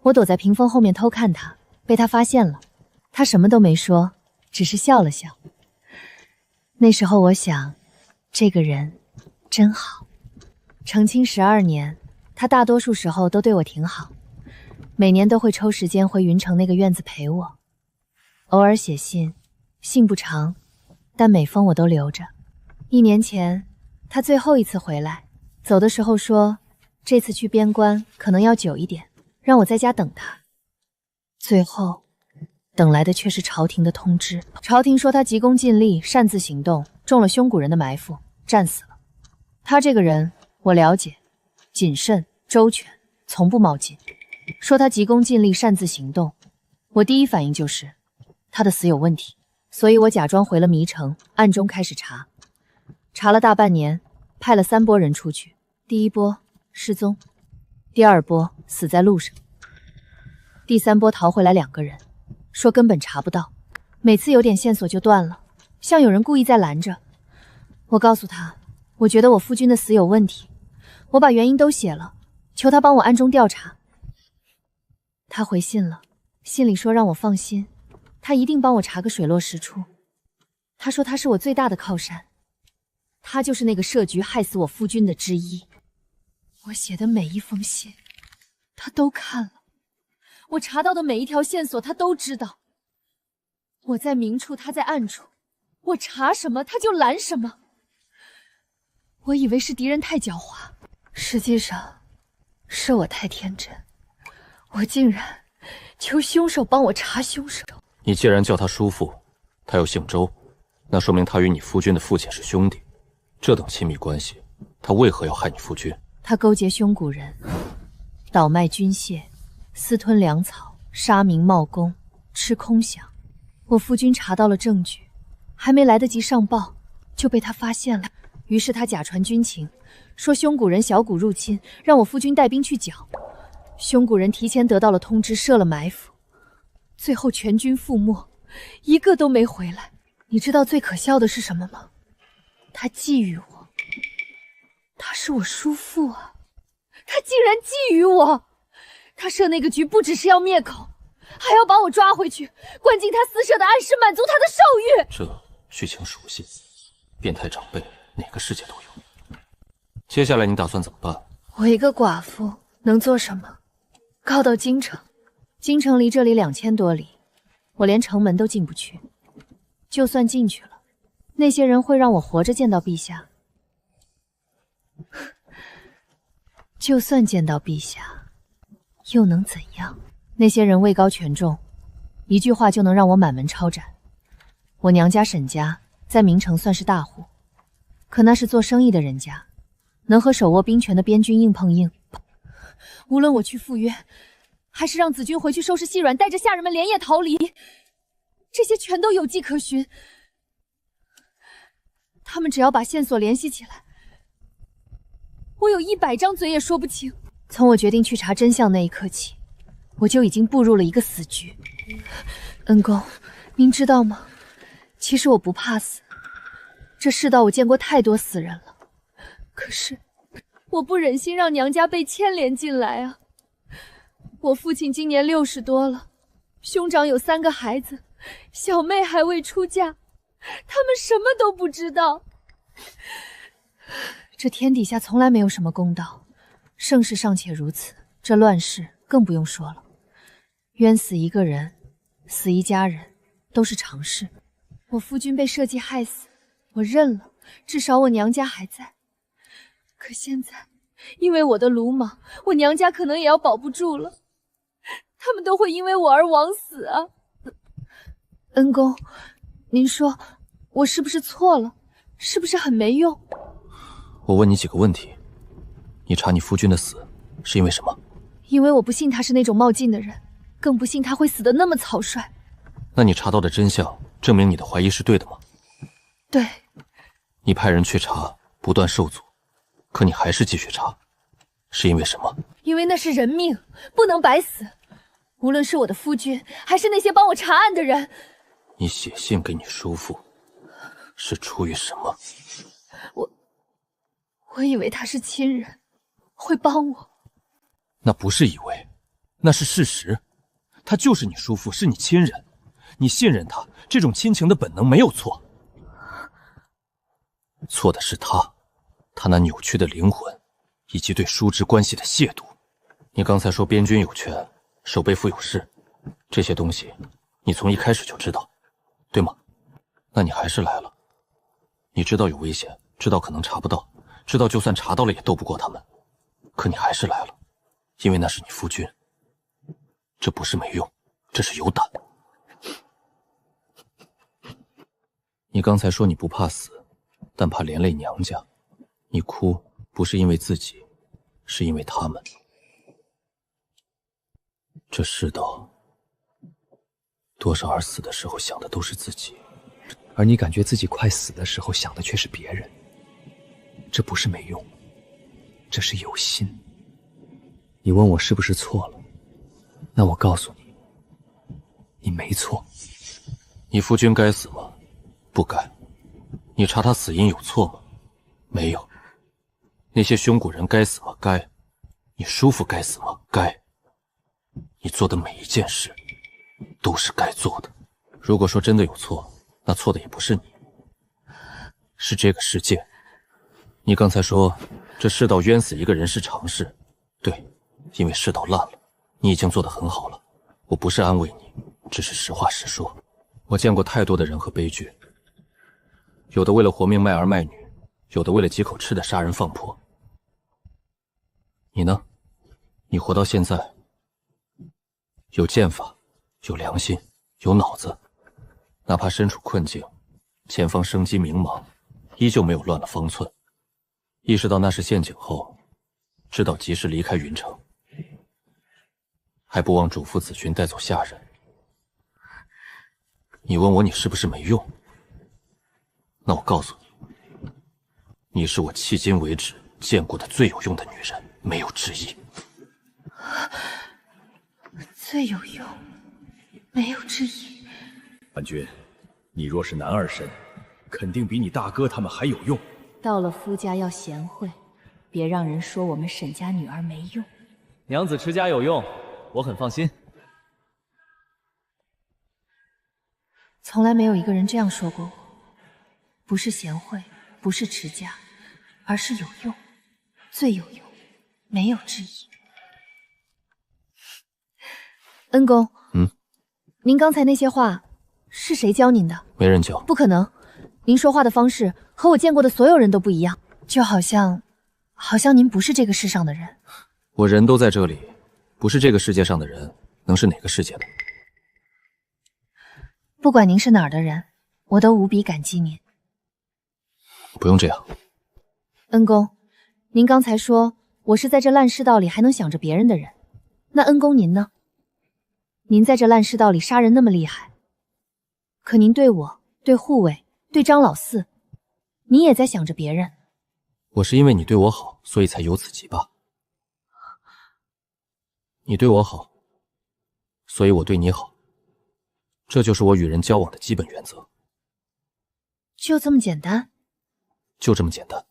我躲在屏风后面偷看他，被他发现了。他什么都没说，只是笑了笑。那时候我想，这个人真好。成亲12年，他大多数时候都对我挺好，每年都会抽时间回云城那个院子陪我。偶尔写信，信不长，但每封我都留着。1年前，他最后一次回来，走的时候说，这次去边关可能要久一点，让我在家等他。最后，等来的却是朝廷的通知。朝廷说他急功近利，擅自行动，中了匈古人的埋伏，战死了。他这个人，我了解，谨慎周全，从不冒进。说他急功近利，擅自行动，我第一反应就是他的死有问题，所以我假装回了迷城，暗中开始查。查了大半年，派了3波人出去。第1波失踪，第2波死在路上，第3波逃回来2个人，说根本查不到，每次有点线索就断了，像有人故意在拦着。我告诉他，我觉得我夫君的死有问题，我把原因都写了，求他帮我暗中调查。他回信了，信里说让我放心，他一定帮我查个水落石出。他说他是我最大的靠山，他就是那个设局害死我夫君的之一。我写的每一封信，他都看了，我查到的每一条线索，他都知道。我在明处，他在暗处，我查什么他就拦什么。我以为是敌人太狡猾，实际上是我太天真，我竟然求凶手帮我查凶手。你既然叫他叔父，他又姓周，那说明他与你夫君的父亲是兄弟。这等亲密关系，他为何要害你夫君？他勾结匈古人，倒卖军械，私吞粮草，杀民冒功，吃空饷。我夫君查到了证据，还没来得及上报，就被他发现了。于是他假传军情，说匈古人小股入侵，让我夫君带兵去剿。匈古人提前得到了通知，设了埋伏，最后全军覆没，一个都没回来。你知道最可笑的是什么吗？他觊觎我，他是我叔父啊，他竟然觊觎我！他设那个局不只是要灭口，还要把我抓回去，关进他私设的暗室，满足他的兽欲。这剧情熟悉，变态长辈哪个世界都有。接下来你打算怎么办？我一个寡妇能做什么？告到京城，京城离这里2000多里，我连城门都进不去。就算进去了，那些人会让我活着见到陛下。就算见到陛下，又能怎样？那些人位高权重，一句话就能让我满门抄斩。我娘家沈家在明城算是大户，可那是做生意的人家，能和手握兵权的边军硬碰硬。无论我去赴约，还是让子君回去收拾细软，带着下人们连夜逃离，这些全都有迹可循。他们只要把线索联系起来，我有100张嘴也说不清。从我决定去查真相那一刻起，我就已经步入了一个死局。恩公，您知道吗？其实我不怕死，这世道我见过太多死人了。可是我不忍心让娘家被牵连进来啊。我父亲今年60多了，兄长有3个孩子，小妹还未出嫁，他们什么都不知道。这天底下从来没有什么公道，盛世尚且如此，这乱世更不用说了。冤死一个人，死一家人，都是常事。我夫君被设计害死，我认了，至少我娘家还在。可现在，因为我的鲁莽，我娘家可能也要保不住了。他们都会因为我而枉死啊！恩公，您说我是不是错了？是不是很没用？我问你几个问题，你查你夫君的死是因为什么？因为我不信他是那种冒进的人，更不信他会死得那么草率。那你查到的真相证明你的怀疑是对的吗？对。你派人去查，不断受阻，可你还是继续查，是因为什么？因为那是人命，不能白死。无论是我的夫君，还是那些帮我查案的人。你写信给你叔父，是出于什么？我以为他是亲人，会帮我。那不是以为，那是事实。他就是你叔父，是你亲人，你信任他，这种亲情的本能没有错。错的是他那扭曲的灵魂，以及对叔侄关系的亵渎。你刚才说边军有权，守备府有事，这些东西你从一开始就知道，对吗？那你还是来了。你知道有危险，知道可能查不到，知道就算查到了也斗不过他们，可你还是来了，因为那是你夫君。这不是没用，这是有胆。你刚才说你不怕死，但怕连累娘家。你哭不是因为自己，是因为他们。这世道，多少儿死的时候想的都是自己，而你感觉自己快死的时候想的却是别人。这不是没用，这是有心。你问我是不是错了，那我告诉你，你没错。你夫君该死吗？不该。你查他死因有错吗？没有。那些胸骨人该死吗？该。你叔父该死吗？该。你做的每一件事都是该做的。如果说真的有错，那错的也不是你，是这个世界。你刚才说这世道冤死一个人是常事，对，因为世道烂了，你已经做得很好了。我不是安慰你，只是实话实说。我见过太多的人和悲剧，有的为了活命卖儿卖女，有的为了几口吃的杀人放火。你呢？你活到现在，有剑法，有良心，有脑子，哪怕身处困境，前方生机明茫，依旧没有乱了方寸。意识到那是陷阱后，知道及时离开云城，还不忘嘱咐子君带走下人。你问我你是不是没用？那我告诉你，你是我迄今为止见过的最有用的女人，没有之一。最有用，没有之一。婉君，你若是男儿身，肯定比你大哥他们还有用。到了夫家要贤惠，别让人说我们沈家女儿没用。娘子持家有用，我很放心。从来没有一个人这样说过我，不是贤惠，不是持家，而是有用，最有用，没有之一。恩公，您刚才那些话是谁教您的？没人教。不可能，您说话的方式和我见过的所有人都不一样，就好像您不是这个世上的人。我人都在这里，不是这个世界上的人，能是哪个世界的？不管您是哪儿的人，我都无比感激您。不用这样。恩公，您刚才说我是在这烂世道里还能想着别人的人，那恩公您呢？您在这烂世道里杀人那么厉害，可您对我、对护卫、对张老四，您也在想着别人。我是因为你对我好，所以才有此疾吧。你对我好，所以我对你好，这就是我与人交往的基本原则。就这么简单？就这么简单。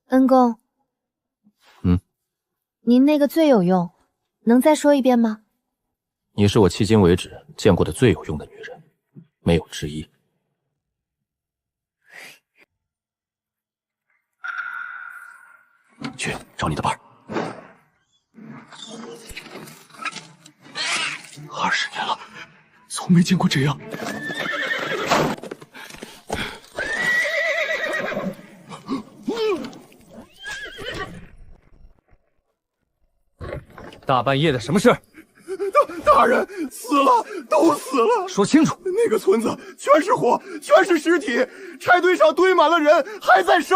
恩公，您那个最有用，能再说一遍吗？你是我迄今为止见过的最有用的女人，没有之一。去找你的伴儿。20年了，从没见过这样。大半夜的，什么事？大人死了，都死了！说清楚。那个村子全是火，全是尸体，柴堆上堆满了人，还在烧，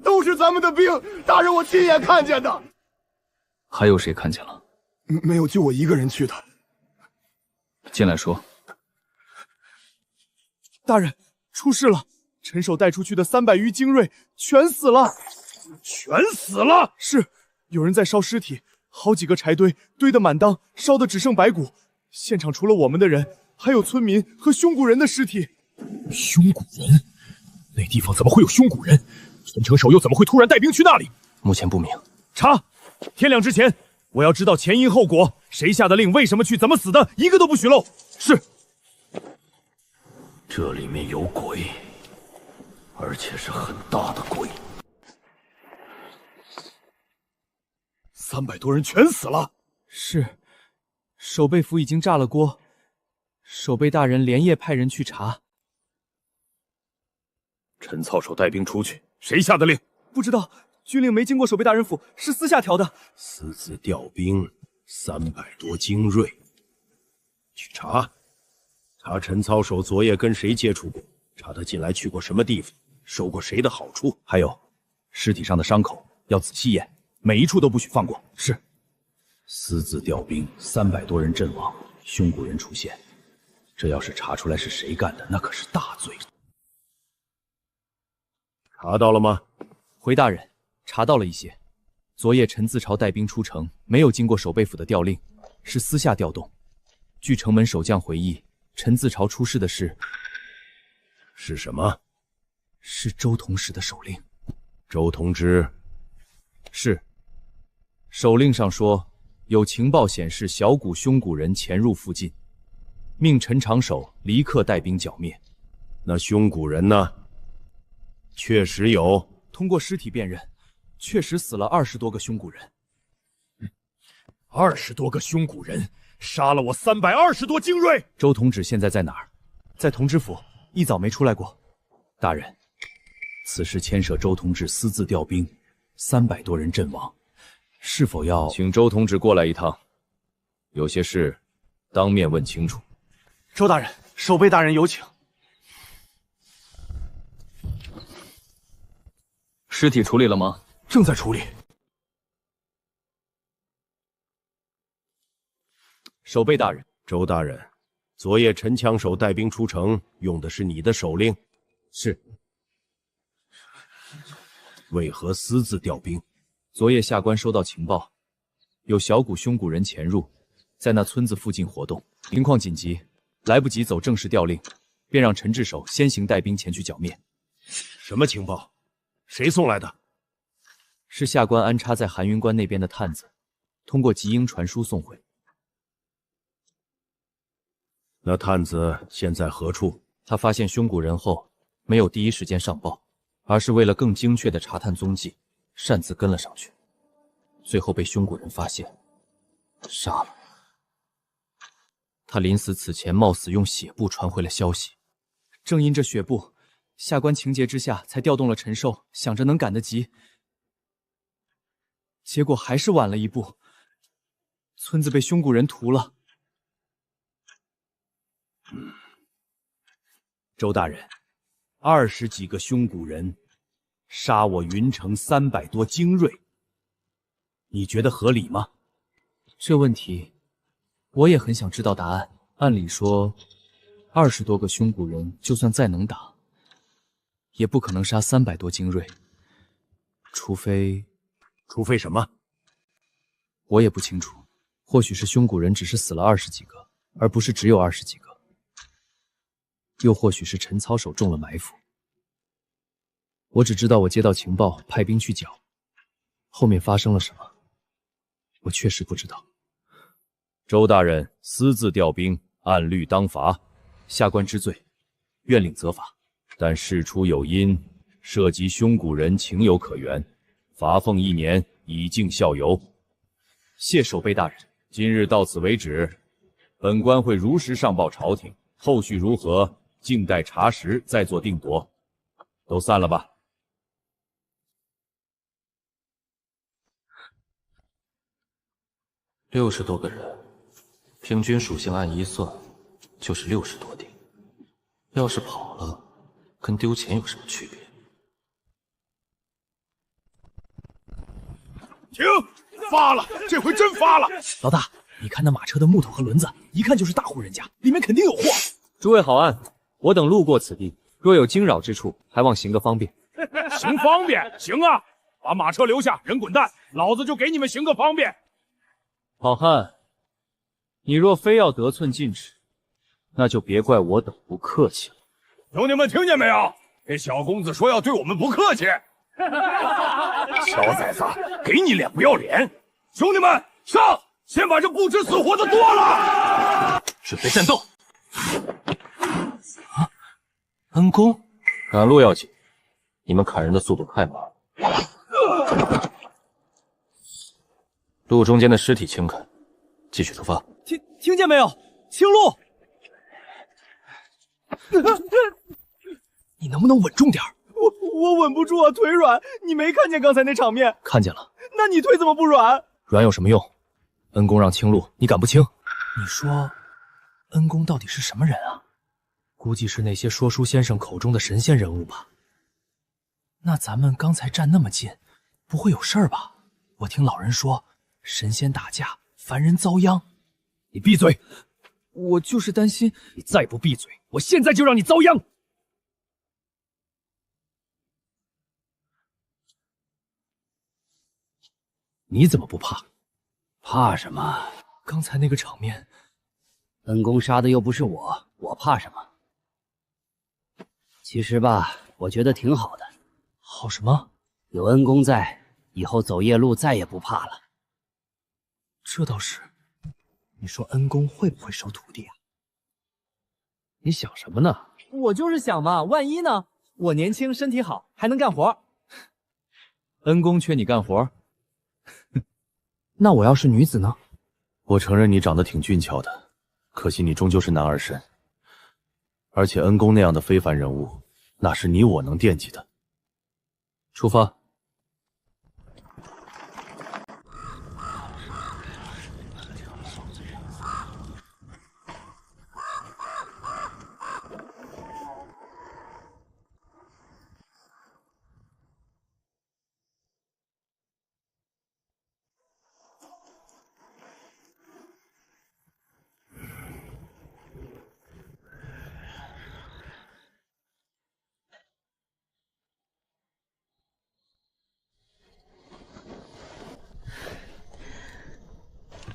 都是咱们的兵。大人，我亲眼看见的。还有谁看见了？没有，就我一个人去的。进来说。大人，出事了！陈守带出去的300余精锐全死了。全死了？是，有人在烧尸体。好几个柴堆堆得满当，烧得只剩白骨。现场除了我们的人，还有村民和凶骨人的尸体。凶骨人？那地方怎么会有凶骨人？陈城守又怎么会突然带兵去那里？目前不明。查！天亮之前，我要知道前因后果，谁下的令，为什么去，怎么死的，一个都不许漏。是。这里面有鬼，而且是很大的鬼。300多人全死了。是，守备府已经炸了锅，守备大人连夜派人去查。陈操守带兵出去，谁下的令？不知道，军令没经过守备大人府，是私下调的。私自调兵，300多精锐。去查陈操守昨夜跟谁接触过，查他近来去过什么地方，受过谁的好处。还有，尸体上的伤口要仔细验。每一处都不许放过。是。私自调兵，300多人阵亡，凶骨人出现。这要是查出来是谁干的，那可是大罪。查到了吗？回大人，查到了一些。昨夜陈自朝带兵出城，没有经过守备府的调令，是私下调动。据城门守将回忆，陈自朝出事的事是什么？是周同时的手令。周同之是。手令上说，有情报显示小股凶骨人潜入附近，命陈长守立刻带兵剿灭。那凶骨人呢？确实有，通过尸体辨认，确实死了20多个凶骨人。20多个凶骨人，杀了我320多精锐。周同志现在在哪儿？在同知府，一早没出来过。大人，此事牵涉周同志私自调兵，300多人阵亡。是否要请周同志过来一趟？有些事当面问清楚。周大人，守备大人有请。尸体处理了吗？正在处理。守备大人，周大人，昨夜陈枪手带兵出城，用的是你的手令。是。为何私自调兵？昨夜下官收到情报，有小股凶骨人潜入，在那村子附近活动，情况紧急，来不及走正式调令，便让陈志守先行带兵前去剿灭。什么情报？谁送来的？是下官安插在寒云关那边的探子，通过吉英传书送回。那探子现在何处？他发现凶骨人后，没有第一时间上报，而是为了更精确的查探踪迹，擅自跟了上去，最后被凶骨人发现，杀了。他临死此前，貌似用血布传回了消息。正因这血布，下官情急之下才调动了陈寿，想着能赶得及。结果还是晚了一步，村子被凶骨人屠了。周大人，20几个凶骨人杀我云城300多精锐，你觉得合理吗？这问题，我也很想知道答案。按理说，20多个凶骨人就算再能打，也不可能杀300多精锐，除非什么？我也不清楚。或许是凶骨人只是死了20几个，而不是只有20几个。又或许是陈操守中了埋伏。我只知道我接到情报，派兵去剿，后面发生了什么，我确实不知道。周大人私自调兵，按律当罚，下官知罪，愿领责罚。但事出有因，涉及凶骨人情有可原，罚俸1年，以儆效尤。谢守备大人。今日到此为止，本官会如实上报朝廷，后续如何，静待查实再做定夺。都散了吧。60多个人，平均属性按1算，就是60多滴。要是跑了，跟丢钱有什么区别？停！发了，这回真发了！老大，你看那马车的木头和轮子，一看就是大户人家，里面肯定有货。诸位好案，我等路过此地，若有惊扰之处，还望行个方便。行方便，行啊！把马车留下，人滚蛋，老子就给你们行个方便。好汉，你若非要得寸进尺，那就别怪我等不客气了。兄弟们听见没有？这小公子说要对我们不客气。小崽子，给你脸不要脸！兄弟们，上！先把这不知死活的剁了！准备战斗！啊，恩公，赶路要紧，你们砍人的速度太慢了。路中间的尸体清砍，继续出发。听见没有？清路！你能不能稳重点？我稳不住啊，腿软。你没看见刚才那场面？看见了。那你腿怎么不软？软有什么用？恩公让清路，你敢不清？你说，恩公到底是什么人啊？估计是那些说书先生口中的神仙人物吧。那咱们刚才站那么近，不会有事儿吧？我听老人说，神仙打架，凡人遭殃。你闭嘴！我就是担心，你再不闭嘴，我现在就让你遭殃！你怎么不怕？怕什么？刚才那个场面，恩公杀的又不是我，我怕什么？其实吧，我觉得挺好的。好什么？有恩公在，以后走夜路再也不怕了。这倒是。你说恩公会不会收徒弟啊？你想什么呢？我就是想嘛，万一呢？我年轻，身体好，还能干活。恩公缺你干活？那我要是女子呢？我承认你长得挺俊俏的，可惜你终究是男儿身。而且恩公那样的非凡人物，哪是你我能惦记的？出发。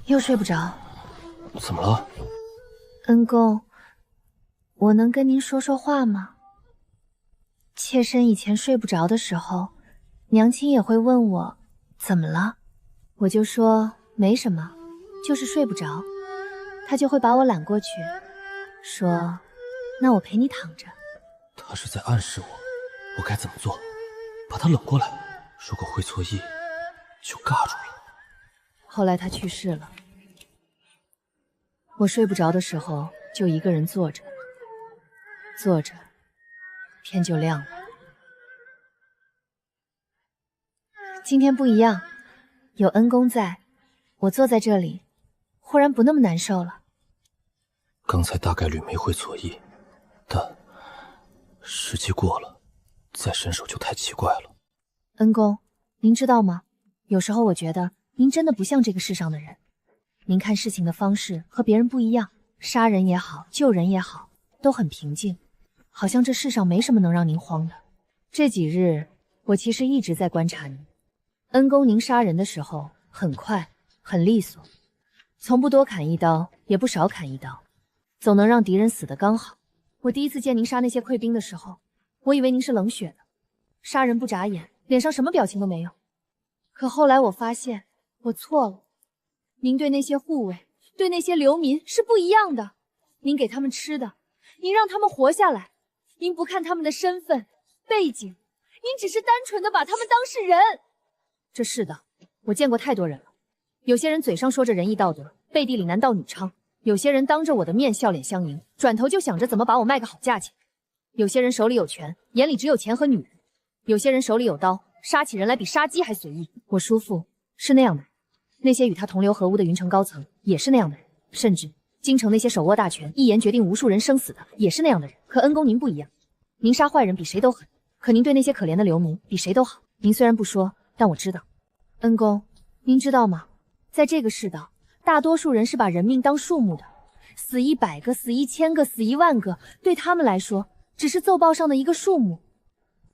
又睡不着？怎么了？恩公，我能跟您说说话吗？妾身以前睡不着的时候，娘亲也会问我怎么了，我就说没什么，就是睡不着。她就会把我揽过去，说：“那我陪你躺着。”他是在暗示我该怎么做，把他拢过来。如果会错意，就尬住了。后来他去世了。我睡不着的时候，就一个人坐着，坐着，天就亮了。今天不一样，有恩公在，我坐在这里，忽然不那么难受了。刚才大概率没会错意，但时机过了，再伸手就太奇怪了。恩公，您知道吗？有时候我觉得您真的不像这个世上的人。您看事情的方式和别人不一样，杀人也好，救人也好，都很平静，好像这世上没什么能让您慌的。这几日，我其实一直在观察您。恩公，您杀人的时候很快，很利索，从不多砍一刀，也不少砍一刀，总能让敌人死得刚好。我第一次见您杀那些溃兵的时候，我以为您是冷血的，杀人不眨眼，脸上什么表情都没有。可后来我发现我错了，您对那些护卫，对那些流民是不一样的。您给他们吃的，您让他们活下来，您不看他们的身份、背景，您只是单纯的把他们当是人。这世道，我见过太多人了。有些人嘴上说着仁义道德，背地里男盗女娼；有些人当着我的面笑脸相迎，转头就想着怎么把我卖个好价钱；有些人手里有权，眼里只有钱和女人；有些人手里有刀，杀起人来比杀鸡还随意。我叔父是那样的人，那些与他同流合污的云城高层也是那样的人，甚至京城那些手握大权、一言决定无数人生死的也是那样的人。可恩公您不一样，您杀坏人比谁都狠，可您对那些可怜的流民比谁都好。您虽然不说，但我知道。恩公，您知道吗？在这个世道，大多数人是把人命当数目的，死100个、死1000个、死10000个，对他们来说只是奏报上的一个数目。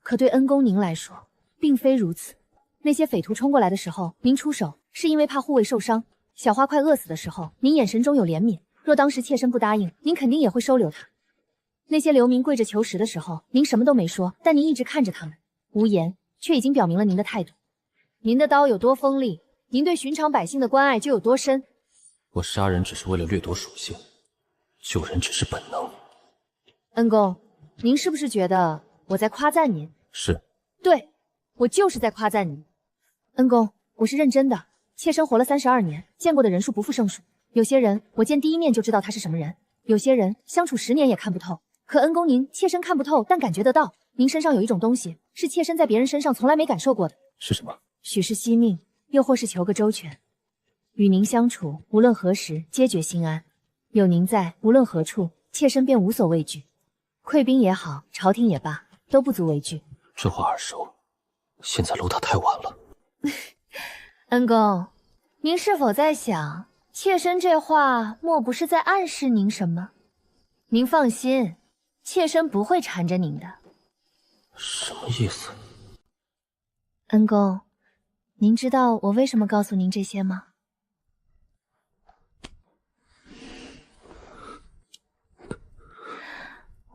可对恩公您来说，并非如此。那些匪徒冲过来的时候，您出手是因为怕护卫受伤；小花快饿死的时候，您眼神中有怜悯。若当时妾身不答应，您肯定也会收留他。那些流民跪着求食的时候，您什么都没说，但您一直看着他们，无言，却已经表明了您的态度。您的刀有多锋利，您对寻常百姓的关爱就有多深。我杀人只是为了掠夺属性，救人只是本能。恩公，您是不是觉得我在夸赞您？是。对，我就是在夸赞您。恩公，我是认真的。妾身活了32年，见过的人数不复胜数。有些人我见第一面就知道他是什么人，有些人相处10年也看不透。可恩公您，妾身看不透，但感觉得到，您身上有一种东西，是妾身在别人身上从来没感受过的。是什么？许是惜命，又或是求个周全。与您相处，无论何时，皆觉心安。有您在，无论何处，妾身便无所畏惧。溃兵也好，朝廷也罢，都不足为惧。这话耳熟，现在楼塔太晚了。恩公，您是否在想，妾身这话莫不是在暗示您什么？您放心，妾身不会缠着您的。什么意思？恩公，您知道我为什么告诉您这些吗？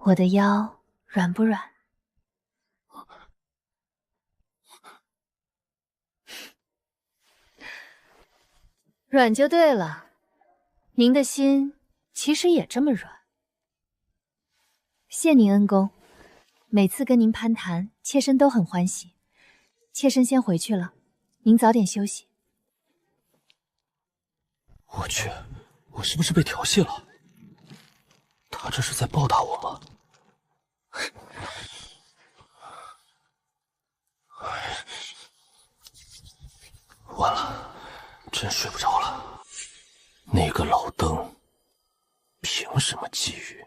我的腰软不软？软就对了，您的心其实也这么软。谢您恩公，每次跟您攀谈，妾身都很欢喜。妾身先回去了，您早点休息。我去，我是不是被调戏了？他这是在报答我吗？完了，真睡不着了。那个老邓凭什么觊觎？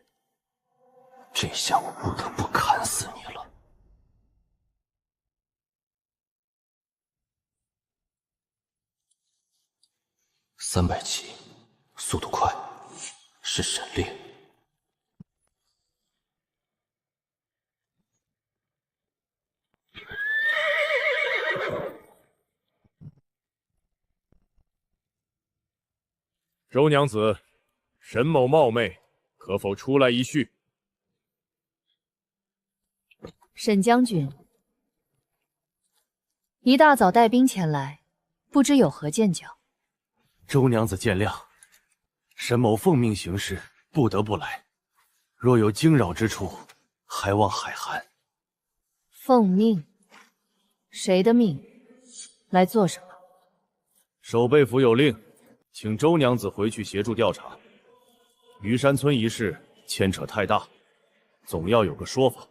这下我不得不砍死你了。300级，速度快，是神力。周娘子，沈某冒昧，可否出来一叙？沈将军，一大早带兵前来，不知有何见教？周娘子见谅，沈某奉命行事，不得不来。若有惊扰之处，还望海涵。奉命？谁的命？来做什么？守备府有令，请周娘子回去协助调查。虞山村一事牵扯太大，总要有个说法。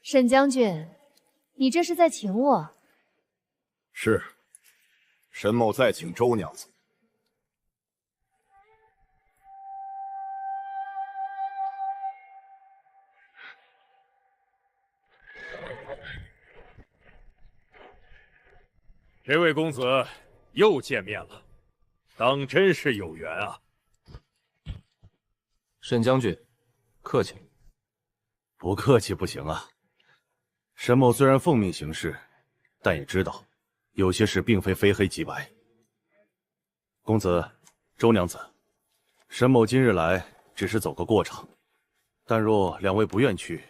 沈将军，你这是在请我？是，沈某再请周娘子。这位公子又见面了，当真是有缘啊！沈将军，客气。不客气不行啊。沈某虽然奉命行事，但也知道有些事并非非黑即白。公子、周娘子，沈某今日来只是走个过场，但若两位不愿去，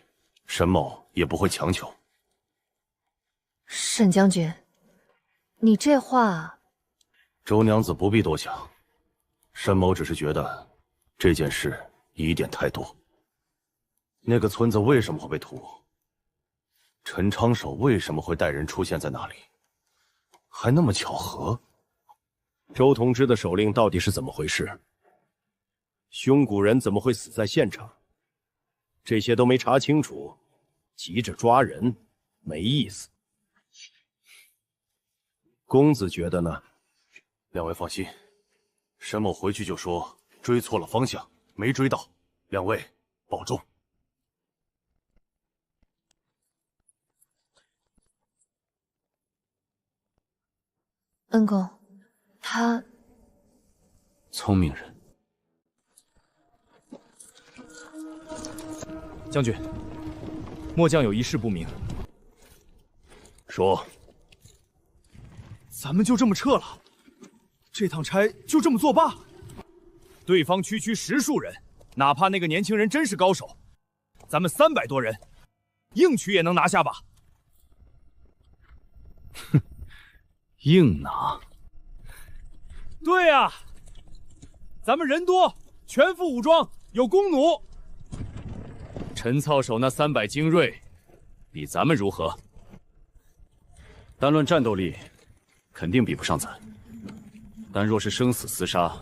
沈某也不会强求。沈将军，你这话……周娘子不必多想，沈某只是觉得这件事疑点太多。那个村子为什么会被屠？陈昌守为什么会带人出现在那里？还那么巧合？周同知的手令到底是怎么回事？凶谷人怎么会死在现场？这些都没查清楚，急着抓人，没意思。公子觉得呢？两位放心，沈某回去就说追错了方向，没追到，两位保重。恩公，他聪明人。将军，末将有一事不明。说。咱们就这么撤了？这趟差就这么作罢？对方区10数人，哪怕那个年轻人真是高手，咱们300多人，硬取也能拿下吧？哼，硬拿？对呀，咱们人多，全副武装，有弓弩。陈操手那300精锐，比咱们如何？单论战斗力，肯定比不上咱。但若是生死厮杀，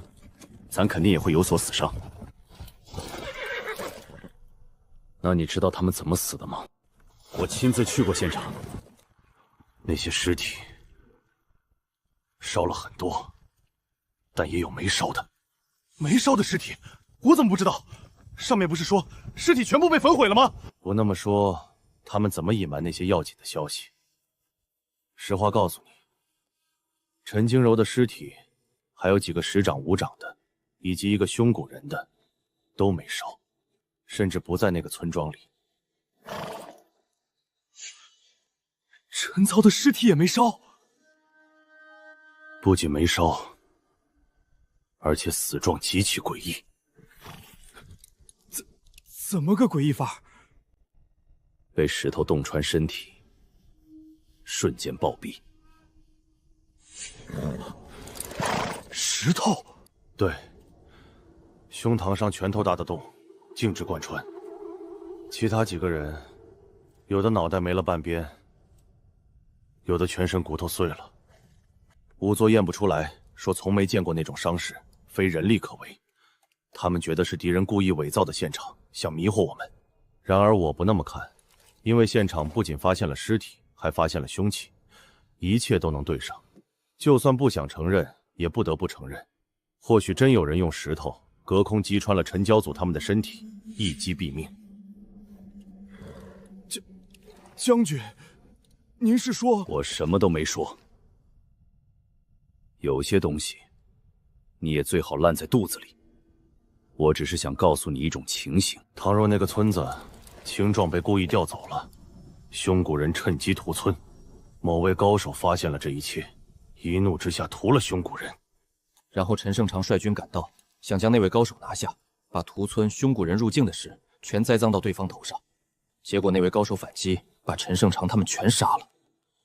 咱肯定也会有所死伤。那你知道他们怎么死的吗？我亲自去过现场，那些尸体烧了很多，但也有没烧的。没烧的尸体，我怎么不知道？上面不是说尸体全部被焚毁了吗？不那么说，他们怎么隐瞒那些要紧的消息？实话告诉你，陈经柔的尸体，还有几个师长、武长的，以及一个凶谷人的，都没烧，甚至不在那个村庄里。陈操的尸体也没烧，不仅没烧，而且死状极其诡异。怎么个诡异法？被石头洞穿身体，瞬间暴毙。石头？对，胸膛上拳头大的洞，径直贯穿。其他几个人，有的脑袋没了半边，有的全身骨头碎了。仵作验不出来，说从没见过那种伤势，非人力可为。他们觉得是敌人故意伪造的现场，想迷惑我们。然而我不那么看，因为现场不仅发现了尸体，还发现了凶器，一切都能对上。就算不想承认，也不得不承认，或许真有人用石头隔空击穿了陈教祖他们的身体，一击毙命。将军，您是说……我什么都没说。有些东西，你也最好烂在肚子里。我只是想告诉你一种情形：倘若那个村子青壮被故意调走了，凶谷人趁机屠村，某位高手发现了这一切，一怒之下屠了凶谷人，然后陈胜长率军赶到，想将那位高手拿下，把屠村凶谷人入境的事全栽赃到对方头上。结果那位高手反击，把陈胜长他们全杀了。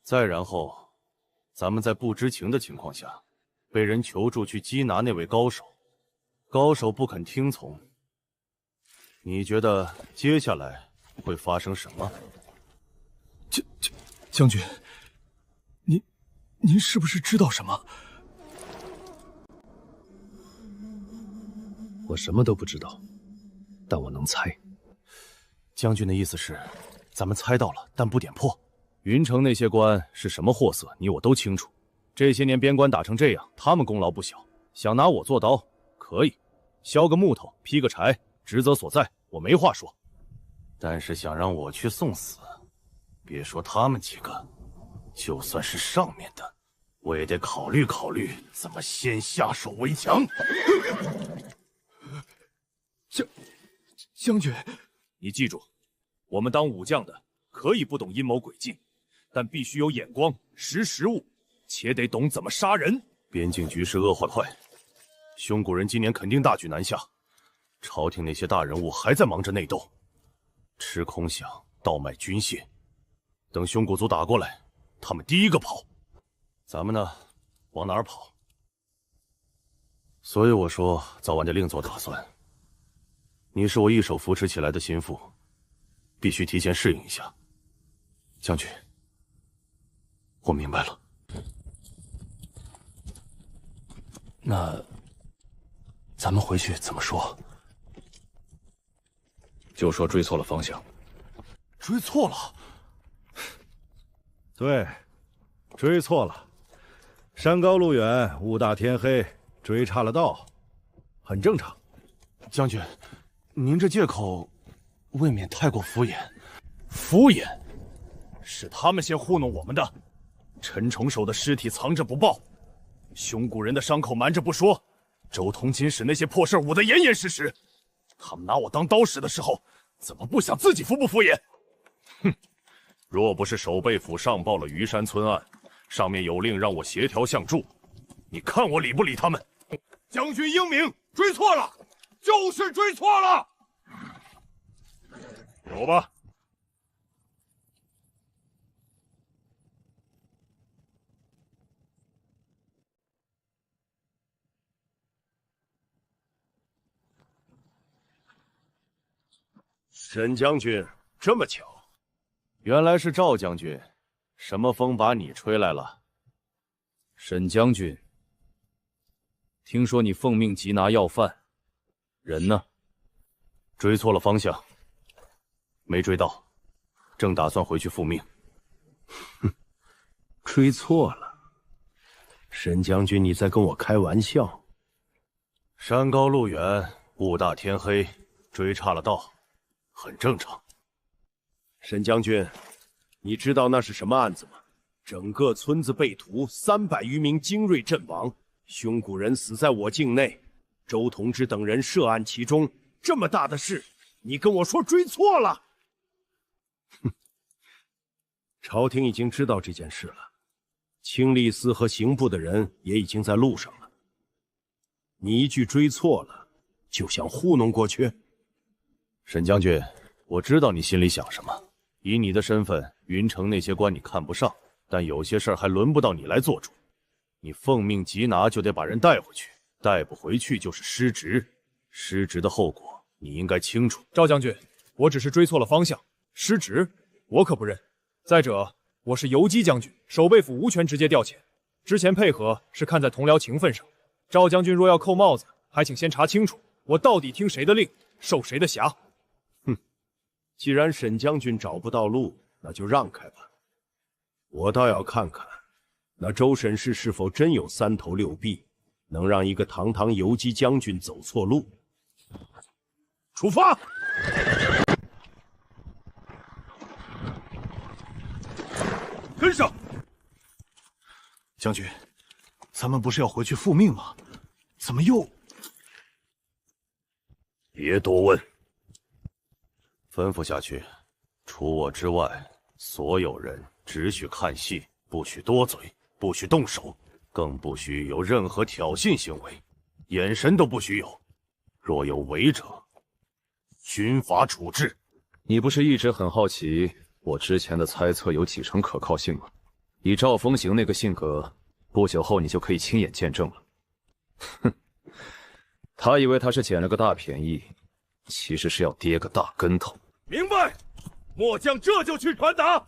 再然后，咱们在不知情的情况下，被人求助去缉拿那位高手，高手不肯听从。你觉得接下来会发生什么？将军，您是不是知道什么？我什么都不知道，但我能猜。将军的意思是，咱们猜到了，但不点破。云城那些官是什么货色，你我都清楚。这些年边关打成这样，他们功劳不小。想拿我做刀，可以，削个木头，劈个柴，职责所在，我没话说。但是想让我去送死，别说他们几个，就算是上面的，我也得考虑考虑怎么先下手为强。将军，你记住，我们当武将的可以不懂阴谋诡计，但必须有眼光、识时务，且得懂怎么杀人。边境局势恶化快，匈古人今年肯定大举南下，朝廷那些大人物还在忙着内斗，吃空饷，倒卖军械。等匈古族打过来，他们第一个跑，咱们呢，往哪儿跑？所以我说，早晚得另做打算。你是我一手扶持起来的心腹，必须提前适应一下。将军，我明白了。那咱们回去怎么说？就说追错了方向。追错了？对，追错了。山高路远，雾大天黑，追差了道，很正常。将军，您这借口未免太过敷衍。敷衍？是他们先糊弄我们的。陈重守的尸体藏着不报，匈古人的伤口瞒着不说，周同金使那些破事捂得严严实实。他们拿我当刀使的时候，怎么不想自己敷不敷衍？哼，若不是守备府上报了虞山村案，上面有令让我协调相助，你看我理不理他们？将军英明，追错了，就是追错了。走吧。沈将军，这么巧，原来是赵将军，什么风把你吹来了？沈将军，听说你奉命缉拿要犯，人呢？追错了方向，没追到，正打算回去复命。哼，追错了。沈将军，你在跟我开玩笑？山高路远，雾大天黑，追差了道。很正常。沈将军，你知道那是什么案子吗？整个村子被屠，300余名精锐阵亡，匈古人死在我境内，周同之等人涉案其中。这么大的事，你跟我说追错了？哼，朝廷已经知道这件事了，清吏司和刑部的人也已经在路上了。你一句追错了，就想糊弄过去？沈将军，我知道你心里想什么。以你的身份，云城那些官你看不上，但有些事儿还轮不到你来做主。你奉命缉拿，就得把人带回去，带不回去就是失职，失职的后果你应该清楚。赵将军，我只是追错了方向，失职我可不认。再者，我是游击将军，守备府无权直接调遣，之前配合是看在同僚情分上。赵将军若要扣帽子，还请先查清楚，我到底听谁的令，受谁的辖。既然沈将军找不到路，那就让开吧。我倒要看看，那周沈氏是否真有3头6臂，能让一个堂堂游击将军走错路。出发！跟上！将军，咱们不是要回去复命吗？怎么又……别多问。吩咐下去，除我之外，所有人只许看戏，不许多嘴，不许动手，更不许有任何挑衅行为，眼神都不许有。若有违者，军法处置。你不是一直很好奇我之前的猜测有几成可靠性吗？以赵风行那个性格，不久后你就可以亲眼见证了。哼，他以为他是捡了个大便宜，其实是要跌个大跟头。明白，末将这就去传达。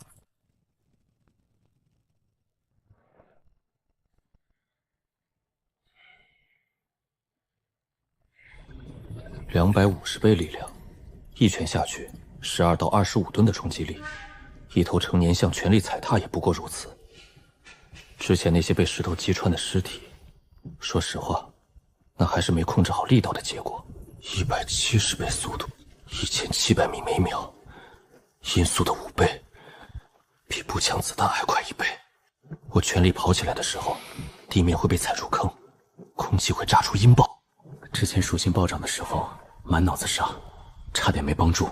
250倍力量，一拳下去12到25吨的冲击力，一头成年象全力踩踏也不过如此。之前那些被石头击穿的尸体，说实话，那还是没控制好力道的结果。170倍速度，1700米每秒，音速的5倍，比步枪子弹还快1倍。我全力跑起来的时候，地面会被踩入坑，空气会炸出音爆。之前属性暴涨的时候，满脑子伤，差点没帮助，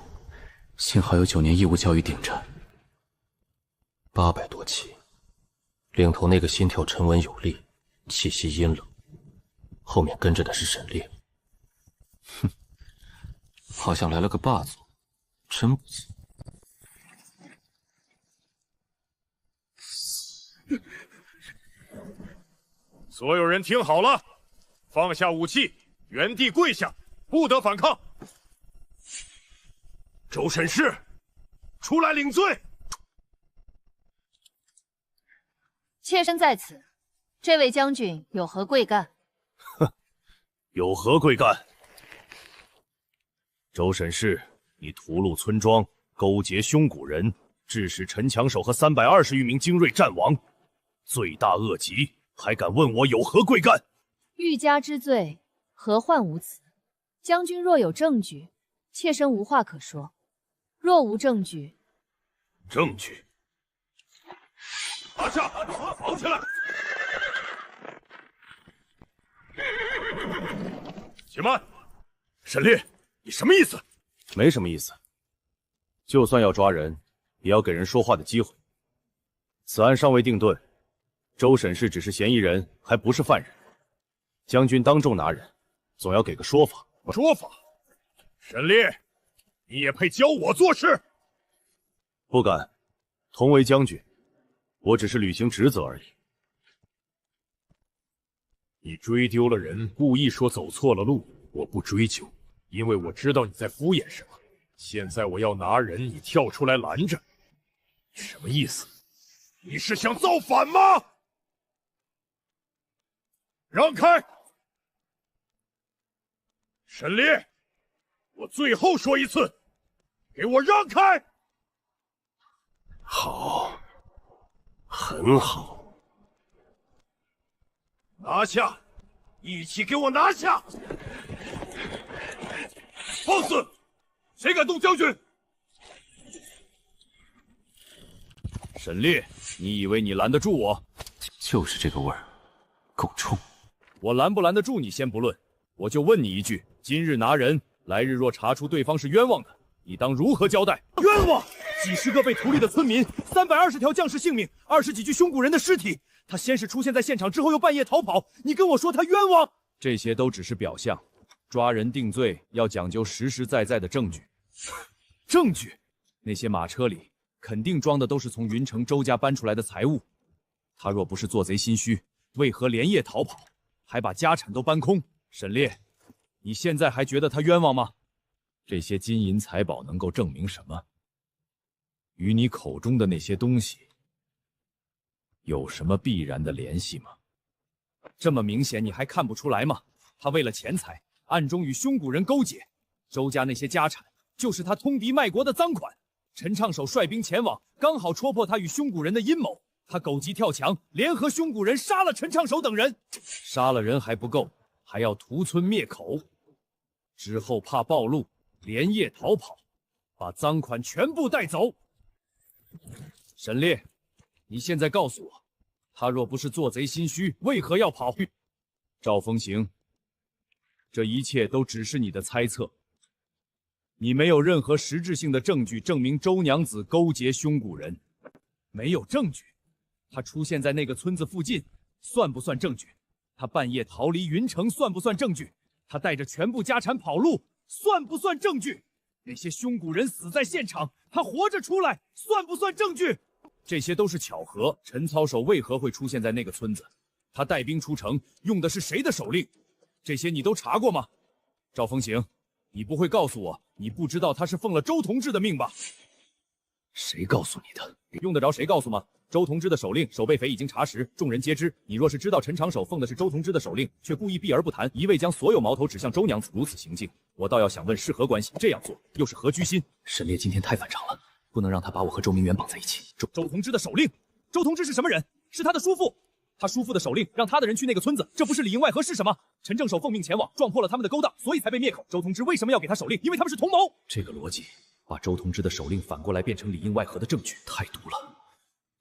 幸好有9年义务教育顶着。800多起，领头那个心跳沉稳有力，气息阴冷，后面跟着的是沈烈。哼，好像来了个霸总，真不错。所有人听好了，放下武器，原地跪下，不得反抗。周审事，出来领罪。妾身在此，这位将军有何贵干？哼，有何贵干？周审事，你屠戮村庄，勾结凶骨人，致使陈强手和320余名精锐战亡，罪大恶极，还敢问我有何贵干？欲加之罪，何患无辞？将军若有证据，妾身无话可说；若无证据，证据。拿下，绑起来！且慢，沈烈，你什么意思？没什么意思。就算要抓人，也要给人说话的机会。此案尚未定论，周审事只是嫌疑人，还不是犯人。将军当众拿人，总要给个说法。说法？沈烈，你也配教我做事？不敢，同为将军，我只是履行职责而已。你追丢了人，故意说走错了路，我不追究，因为我知道你在敷衍什么。现在我要拿人，你跳出来拦着，什么意思？你是想造反吗？让开！沈烈，我最后说一次，给我让开！好，很好。拿下！一起给我拿下！放肆！谁敢动将军？沈烈，你以为你拦得住我？就是这个味儿，够冲！我拦不拦得住你先不论，我就问你一句：今日拿人，来日若查出对方是冤枉的，你当如何交代？冤枉！几十个被屠戮的村民，320条将士性命，20几具凶骨人的尸体。他先是出现在现场，之后又半夜逃跑。你跟我说他冤枉？这些都只是表象，抓人定罪要讲究实实在在的证据。证据？那些马车里肯定装的都是从云城周家搬出来的财物。他若不是做贼心虚，为何连夜逃跑，还把家产都搬空？沈烈，你现在还觉得他冤枉吗？这些金银财宝能够证明什么？与你口中的那些东西有什么必然的联系吗？这么明显，你还看不出来吗？他为了钱财，暗中与凶骨人勾结，周家那些家产就是他通敌卖国的赃款。陈畅手率兵前往，刚好戳破他与凶骨人的阴谋。他狗急跳墙，联合凶骨人杀了陈畅手等人。杀了人还不够，还要屠村灭口。之后怕暴露，连夜逃跑，把赃款全部带走。沈烈，你现在告诉我，他若不是做贼心虚，为何要跑？赵风行，这一切都只是你的猜测，你没有任何实质性的证据证明周娘子勾结凶骨人。没有证据？他出现在那个村子附近，算不算证据？他半夜逃离云城，算不算证据？他带着全部家产跑路，算不算证据？那些凶骨人死在现场，他活着出来，算不算证据？这些都是巧合。陈操守为何会出现在那个村子？他带兵出城，用的是谁的手令？这些你都查过吗？赵风行，你不会告诉我，你不知道他是奉了周同志的命吧？谁告诉你的？用得着谁告诉吗？周同之的手令，守备匪已经查实，众人皆知。你若是知道陈长守奉的是周同之的手令，却故意避而不谈，一味将所有矛头指向周娘子，如此行径，我倒要想问是何关系？这样做又是何居心？沈烈今天太反常了，不能让他把我和周明远绑在一起。周同之的手令，周同之是什么人？是他的叔父。他叔父的手令让他的人去那个村子，这不是里应外合是什么？陈正守奉命前往，撞破了他们的勾当，所以才被灭口。周同之为什么要给他手令？因为他们是同谋。这个逻辑把周同之的手令反过来变成里应外合的证据，太毒了。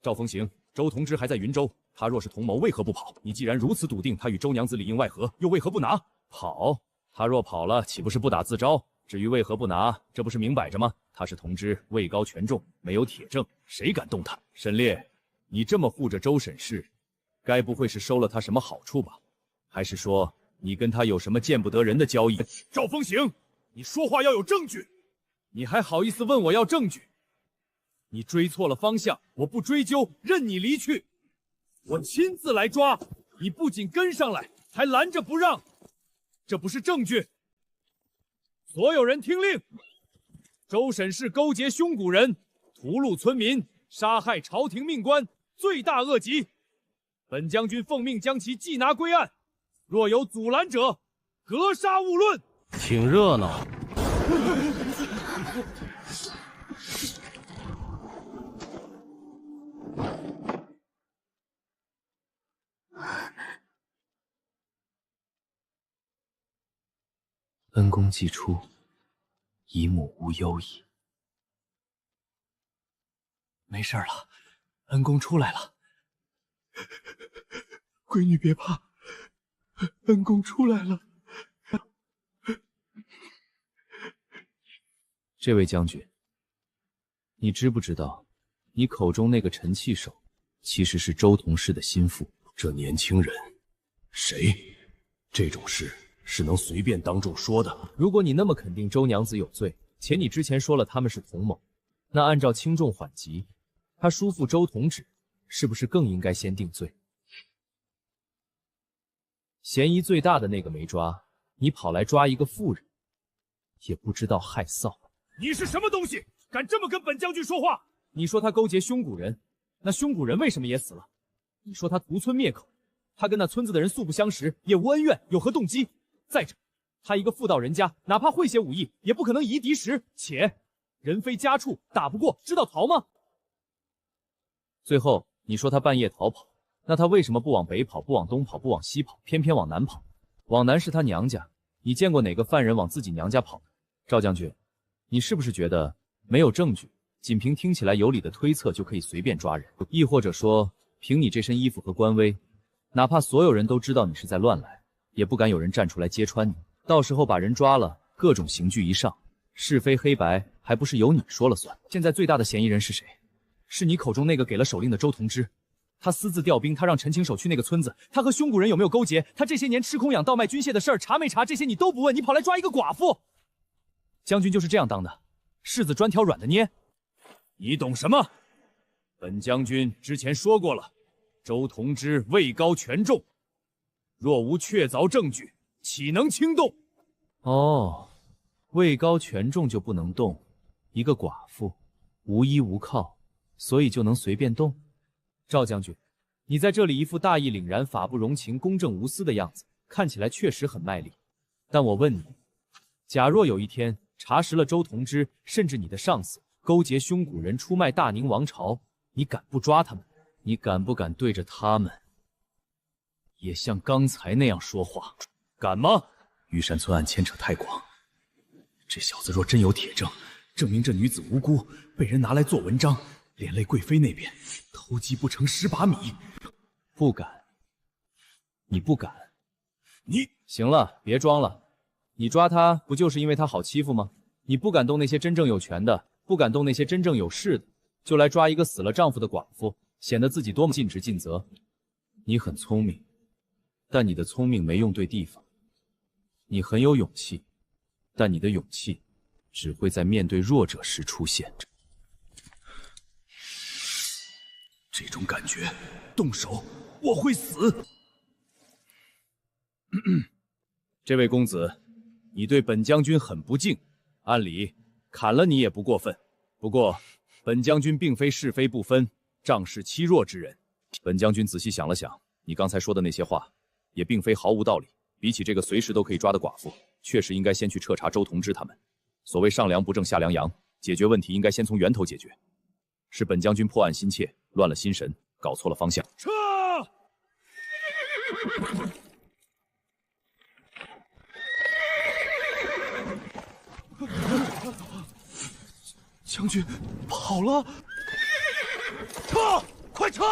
赵风行，周同之还在云州，他若是同谋，为何不跑？你既然如此笃定他与周娘子里应外合，又为何不拿？跑？他若跑了，岂不是不打自招？至于为何不拿，这不是明摆着吗？他是同知，位高权重，没有铁证，谁敢动他？沈烈，你这么护着周沈氏，该不会是收了他什么好处吧？还是说你跟他有什么见不得人的交易？赵风行，你说话要有证据，你还好意思问我要证据？你追错了方向，我不追究，任你离去。我亲自来抓，你不仅跟上来，还拦着不让，这不是证据。所有人听令，周沈氏勾结凶骨人，屠戮村民，杀害朝廷命官，罪大恶极。本将军奉命将其缉拿归案，若有阻拦者，格杀勿论。挺热闹。恩公既出，姨母无忧矣。没事了，恩公出来了。闺女别怕，恩公出来了。这位将军，你知不知道，你口中那个陈器手，其实是周同氏的心腹？这年轻人，谁？这种事是能随便当众说的？如果你那么肯定周娘子有罪，且你之前说了他们是同谋，那按照轻重缓急，他叔父周同志是不是更应该先定罪？嫌疑最大的那个没抓，你跑来抓一个妇人，也不知道害臊。你是什么东西，敢这么跟本将军说话？你说他勾结凶骨人，那凶骨人为什么也死了？你说他屠村灭口，他跟那村子的人素不相识，也无恩怨，有何动机？再者，他一个妇道人家，哪怕会些武艺，也不可能以一敌十。且人非家畜，打不过，知道逃吗？最后你说他半夜逃跑，那他为什么不往北跑，不往东跑，不往西跑，偏偏往南跑？往南是他娘家，你见过哪个犯人往自己娘家跑的？赵将军，你是不是觉得没有证据，仅凭听起来有理的推测就可以随便抓人？亦或者说，凭你这身衣服和官威，哪怕所有人都知道你是在乱来，也不敢有人站出来揭穿你？到时候把人抓了，各种刑具一上，是非黑白还不是由你说了算？现在最大的嫌疑人是谁？是你口中那个给了手令的周同之。他私自调兵，他让陈清守去那个村子，他和凶骨人有没有勾结？他这些年吃空养倒卖军械的事儿查没查？这些你都不问，你跑来抓一个寡妇？将军就是这样当的，柿子专挑软的捏。你懂什么？本将军之前说过了，周同之位高权重，若无确凿证据，岂能轻动？哦，位高权重就不能动，一个寡妇无依无靠，所以就能随便动？赵将军，你在这里一副大义凛然、法不容情、公正无私的样子，看起来确实很卖力。但我问你，假若有一天查实了周同之，甚至你的上司勾结凶骨人出卖大宁王朝，你敢不抓他们？你敢不敢对着他们也像刚才那样说话？敢吗？玉山村案牵扯太广，这小子若真有铁证，证明这女子无辜，被人拿来做文章，连累贵妃那边，偷鸡不成蚀把米。不敢，你不敢。你行了，别装了。你抓他不就是因为他好欺负吗？你不敢动那些真正有权的，不敢动那些真正有势的，就来抓一个死了丈夫的寡妇，显得自己多么尽职尽责。你很聪明，但你的聪明没用对地方。你很有勇气，但你的勇气只会在面对弱者时出现。这种感觉，动手我会死。这位公子，你对本将军很不敬，按理砍了你也不过分。不过，本将军并非是非不分、仗势欺弱之人。本将军仔细想了想，你刚才说的那些话，也并非毫无道理。比起这个随时都可以抓的寡妇，确实应该先去彻查周同之他们。所谓上梁不正下梁阳，解决问题应该先从源头解决。是本将军破案心切，乱了心神，搞错了方向。撤！将军跑了！撤！快撤！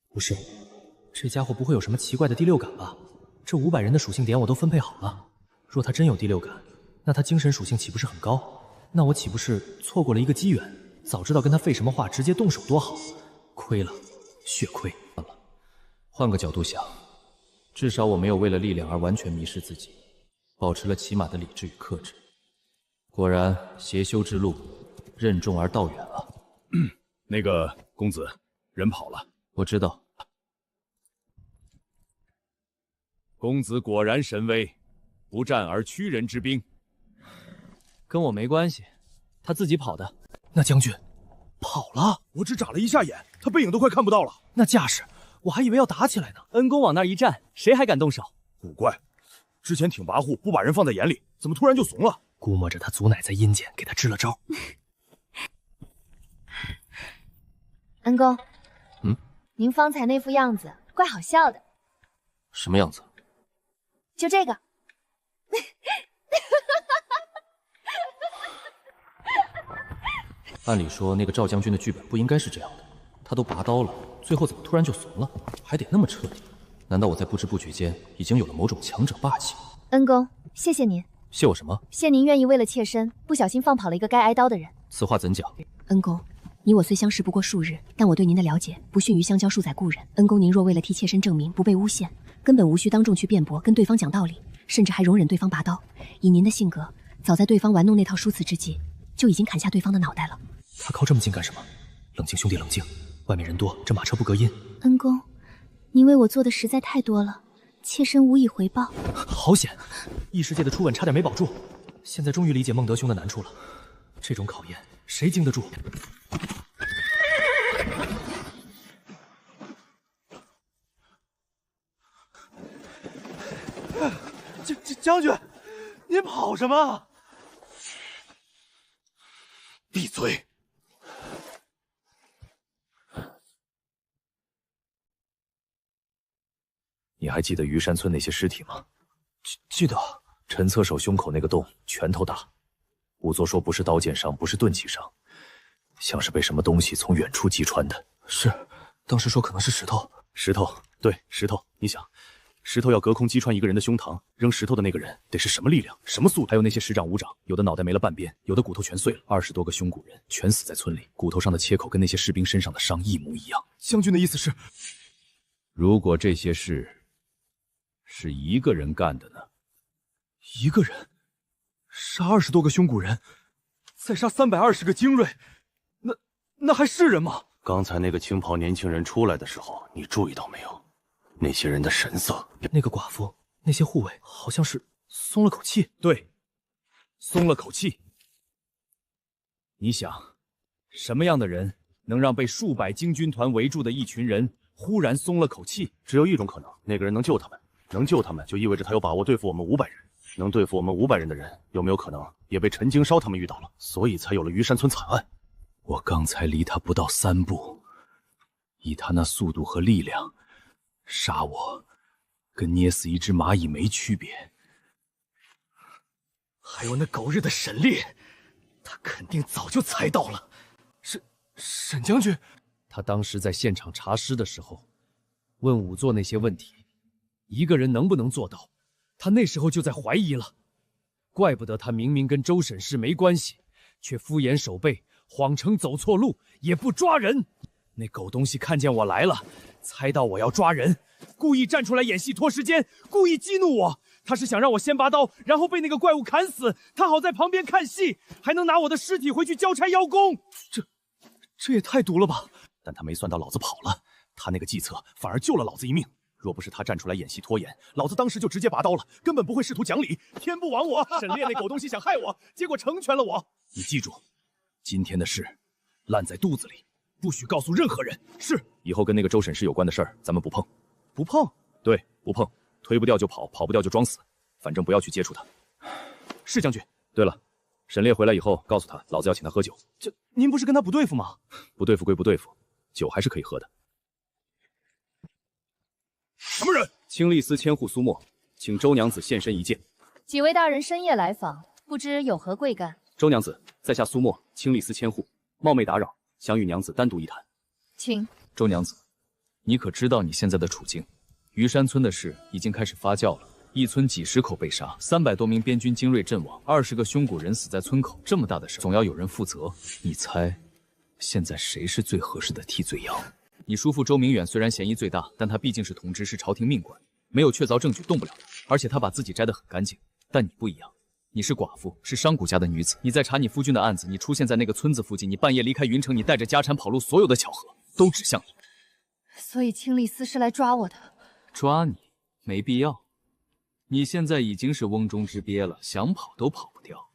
不是，这家伙不会有什么奇怪的第六感吧？这500人的属性点我都分配好了，若他真有第六感，那他精神属性岂不是很高？那我岂不是错过了一个机缘？早知道跟他废什么话，直接动手多好。亏了，血亏。换个角度想，至少我没有为了力量而完全迷失自己，保持了起码的理智与克制。果然，邪修之路，任重而道远了。那个公子，人跑了。我知道。公子果然神威，不战而屈人之兵。跟我没关系，他自己跑的。那将军跑了？我只眨了一下眼，他背影都快看不到了。那架势，我还以为要打起来呢。恩公往那儿一站，谁还敢动手？古怪，之前挺跋扈，不把人放在眼里，怎么突然就怂了？估摸着他祖奶在阴间给他支了招。恩公，您方才那副样子怪好笑的。什么样子？就这个。按理说，那个赵将军的剧本不应该是这样的。他都拔刀了，最后怎么突然就怂了？还得那么彻底？难道我在不知不觉间已经有了某种强者霸气？恩公，谢谢您。谢我什么？谢您愿意为了妾身，不小心放跑了一个该挨刀的人。此话怎讲？恩公，你我虽相识不过数日，但我对您的了解不逊于相交数载故人。恩公，您若为了替妾身证明不被诬陷，根本无需当众去辩驳，跟对方讲道理，甚至还容忍对方拔刀。以您的性格，早在对方玩弄那套殊词之际，就已经砍下对方的脑袋了。他靠这么近干什么？冷静，兄弟，冷静。外面人多，这马车不隔音。恩公，您为我做的实在太多了，妾身无以回报。好险，异世界的初吻差点没保住。现在终于理解孟德兄的难处了。这种考验，谁经得住？将军，您跑什么？闭嘴！你还记得虞山村那些尸体吗？记得。陈侧手胸口那个洞，拳头大。仵作说不是刀剑伤，不是钝器伤，像是被什么东西从远处击穿的。是，当时说可能是石头。石头，对，石头。你想，石头要隔空击穿一个人的胸膛，扔石头的那个人得是什么力量，什么速度？还有那些师长、武长，有的脑袋没了半边，有的骨头全碎了。20多个胸骨人全死在村里，骨头上的切口跟那些士兵身上的伤一模一样。将军的意思是，如果这些事是一个人干的呢？一个人杀20多个胸骨人，再杀320个精锐，那还是人吗？刚才那个青袍年轻人出来的时候，你注意到没有？那些人的神色。那个寡妇，那些护卫，好像是松了口气。对，松了口气。你想，什么样的人能让被数百精军团围住的一群人忽然松了口气？只有一种可能，那个人能救他们。能救他们，就意味着他有把握对付我们500人。能对付我们500人的人，有没有可能也被陈经烧他们遇到了？所以才有了虞山村惨案。我刚才离他不到3步，以他那速度和力量，杀我跟捏死一只蚂蚁没区别。还有那狗日的沈烈，他肯定早就猜到了。沈将军，他当时在现场查尸的时候，问仵作那些问题，一个人能不能做到？他那时候就在怀疑了。怪不得他明明跟周沈氏没关系，却敷衍守备，谎称走错路，也不抓人。那狗东西看见我来了，猜到我要抓人，故意站出来演戏拖时间，故意激怒我。他是想让我先拔刀，然后被那个怪物砍死，他好在旁边看戏，还能拿我的尸体回去交差邀功。这也太毒了吧！但他没算到老子跑了，他那个计策反而救了老子一命。若不是他站出来演戏拖延，老子当时就直接拔刀了，根本不会试图讲理。天不亡我，沈烈那狗东西想害我，结果成全了我。你记住，今天的事烂在肚子里，不许告诉任何人。是，以后跟那个周沈氏有关的事儿，咱们不碰。不碰？对，不碰。推不掉就跑，跑不掉就装死，反正不要去接触他。是将军。对了，沈烈回来以后，告诉他，老子要请他喝酒。这您不是跟他不对付吗？不对付归不对付，酒还是可以喝的。什么人？青丽司千户苏沫，请周娘子现身一见。几位大人深夜来访，不知有何贵干？周娘子，在下苏沫，青丽司千户，冒昧打扰，想与娘子单独一谈。请。周娘子，你可知道你现在的处境？虞山村的事已经开始发酵了，一村几十口被杀，300多名边军精锐阵亡，20个凶骨人死在村口，这么大的事，总要有人负责。你猜，现在谁是最合适的替罪羊？你叔父周明远虽然嫌疑最大，但他毕竟是同知，是朝廷命官，没有确凿证据动不了他，而且他把自己摘得很干净。但你不一样，你是寡妇，是商贾家的女子，你在查你夫君的案子，你出现在那个村子附近，你半夜离开云城，你带着家产跑路，所有的巧合都指向你。所以青丽司是来抓我的。抓你没必要，你现在已经是瓮中之鳖了，想跑都跑不掉。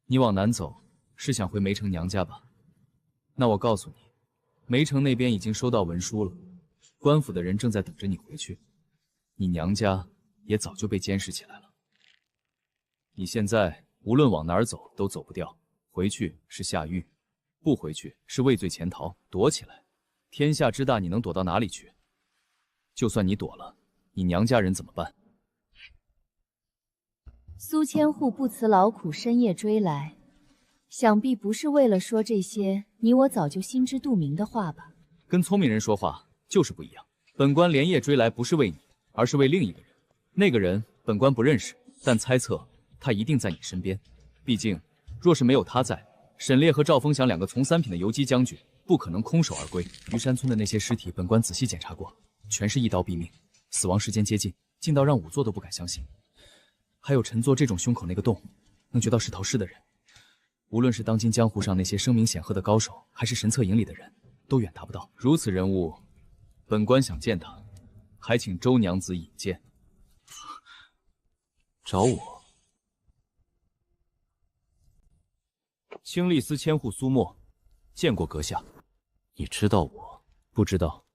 你往南走，是想回梅城娘家吧？那我告诉你，梅城那边已经收到文书了，官府的人正在等着你回去，你娘家也早就被监视起来了。你现在无论往哪儿走都走不掉，回去是下狱，不回去是畏罪潜逃，躲起来。天下之大，你能躲到哪里去？就算你躲了，你娘家人怎么办？苏千户不辞劳苦深夜追来，想必不是为了说这些你我早就心知肚明的话吧？跟聪明人说话就是不一样。本官连夜追来，不是为你，而是为另一个人。那个人本官不认识，但猜测他一定在你身边。毕竟，若是没有他在，沈烈和赵风祥2个从3品的游击将军不可能空手而归。虞山村的那些尸体，本官仔细检查过，全是一刀毙命，死亡时间接近，近到让仵作都不敢相信。还有陈作这种胸口那个洞，能掘到石头尸的人，无论是当今江湖上那些声名显赫的高手，还是神策营里的人，都远达不到。如此人物，本官想见他，还请周娘子引荐。找我？青丽司千户苏沫，见过阁下。你知道我？不知道，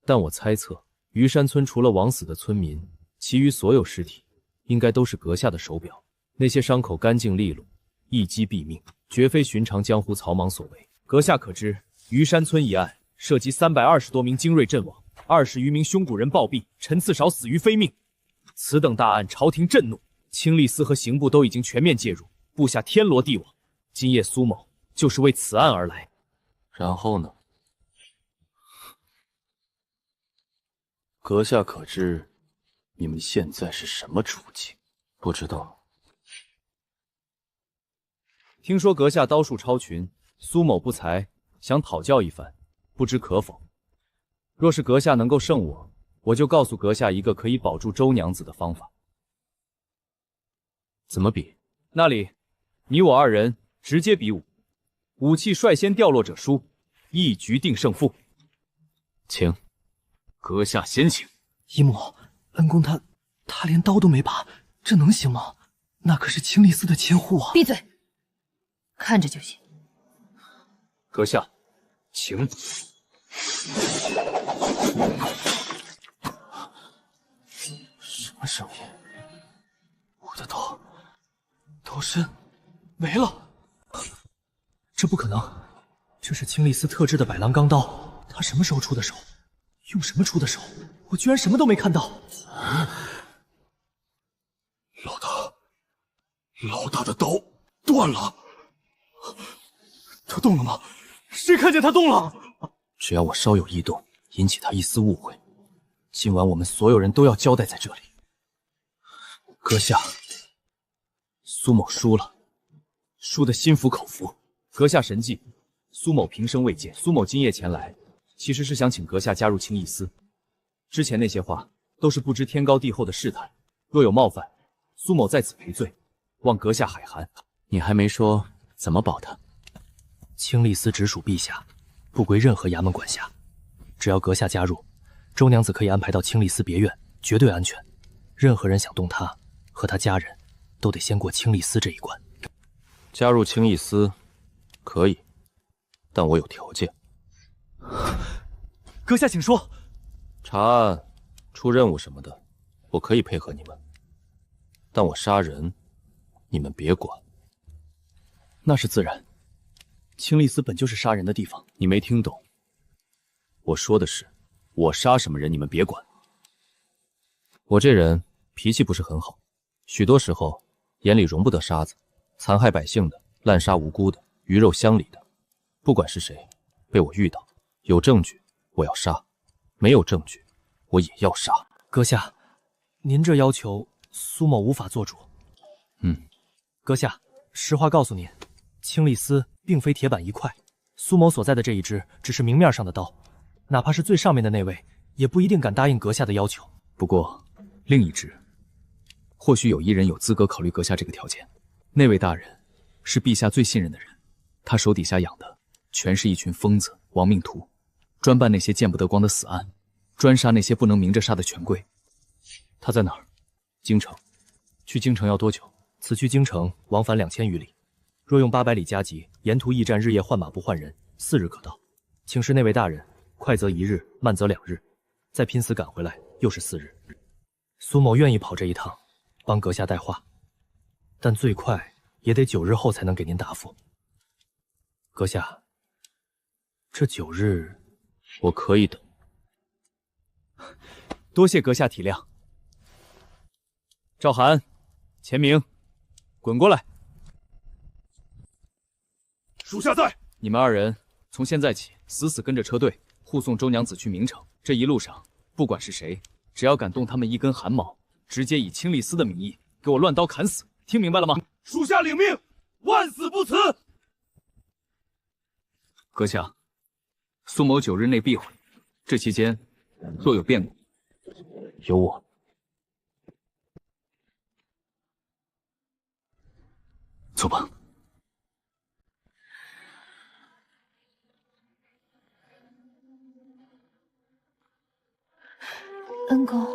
但我猜测，虞山村除了枉死的村民，其余所有尸体应该都是阁下的手表。那些伤口干净利落，一击毙命，绝非寻常江湖草莽所为。阁下可知，虞山村一案涉及320多名精锐阵亡，20余名凶骨人暴毙，陈次少死于非命。此等大案，朝廷震怒，青丽司和刑部都已经全面介入，布下天罗地网。今夜苏某就是为此案而来。然后呢？阁下可知你们现在是什么处境？不知道。听说阁下刀术超群，苏某不才，想讨教一番，不知可否？若是阁下能够胜我，我就告诉阁下一个可以保住周娘子的方法。怎么比？那里，你我2人直接比武，武器率先掉落者输，一局定胜负。请，阁下先请。姨母，恩公他连刀都没拔，这能行吗？那可是青丽司的千户啊！闭嘴，看着就行。阁下，请。什么声音？我的头身没了。这不可能，这是青丽司特制的百狼钢刀，他什么时候出的手？用什么出的手？我居然什么都没看到。老大的刀断了，他动了吗？谁看见他动了？只要我稍有异动，引起他一丝误会，今晚我们所有人都要交代在这里。阁下，苏某输了，输得心服口服。阁下神迹，苏某平生未见。苏某今夜前来，其实是想请阁下加入青逸司。之前那些话都是不知天高地厚的试探，若有冒犯，苏某在此赔罪，望阁下海涵。你还没说怎么保他？青丽司直属陛下，不归任何衙门管辖。只要阁下加入，周娘子可以安排到清丽寺别院，绝对安全。任何人想动她和她家人，都得先过清丽司这一关。加入清逸司可以，但我有条件。阁下请说。查案、出任务什么的，我可以配合你们，但我杀人，你们别管。那是自然，清丽司本就是杀人的地方。你没听懂？我说的是，我杀什么人，你们别管。我这人脾气不是很好，许多时候眼里容不得沙子，残害百姓的、滥杀无辜的、鱼肉乡里的，不管是谁，被我遇到，有证据我要杀，没有证据我也要杀。阁下，您这要求苏某无法做主。阁下，实话告诉您，清丽司并非铁板一块，苏某所在的这一支只是明面上的刀，哪怕是最上面的那位，也不一定敢答应阁下的要求。不过，另一支，或许有一人有资格考虑阁下这个条件。那位大人是陛下最信任的人，他手底下养的全是一群疯子、亡命徒，专办那些见不得光的死案，专杀那些不能明着杀的权贵。他在哪儿？京城。去京城要多久？此去京城往返2000余里，若用800里加急，沿途驿站日夜换马不换人，4日可到。请示那位大人，快则1日，慢则2日，再拼死赶回来又是4日。苏某愿意跑这一趟，帮阁下带话，但最快也得9日后才能给您答复。阁下，这9日我可以等。多谢阁下体谅。赵涵、钱明，滚过来。属下在。你们2人从现在起死死跟着车队，护送周娘子去明城。这一路上，不管是谁，只要敢动他们一根汗毛，直接以清丽司的名义给我乱刀砍死。听明白了吗？属下领命，万死不辞。阁下，苏某9日内必回，这期间若有变故，有我。走吧。恩公，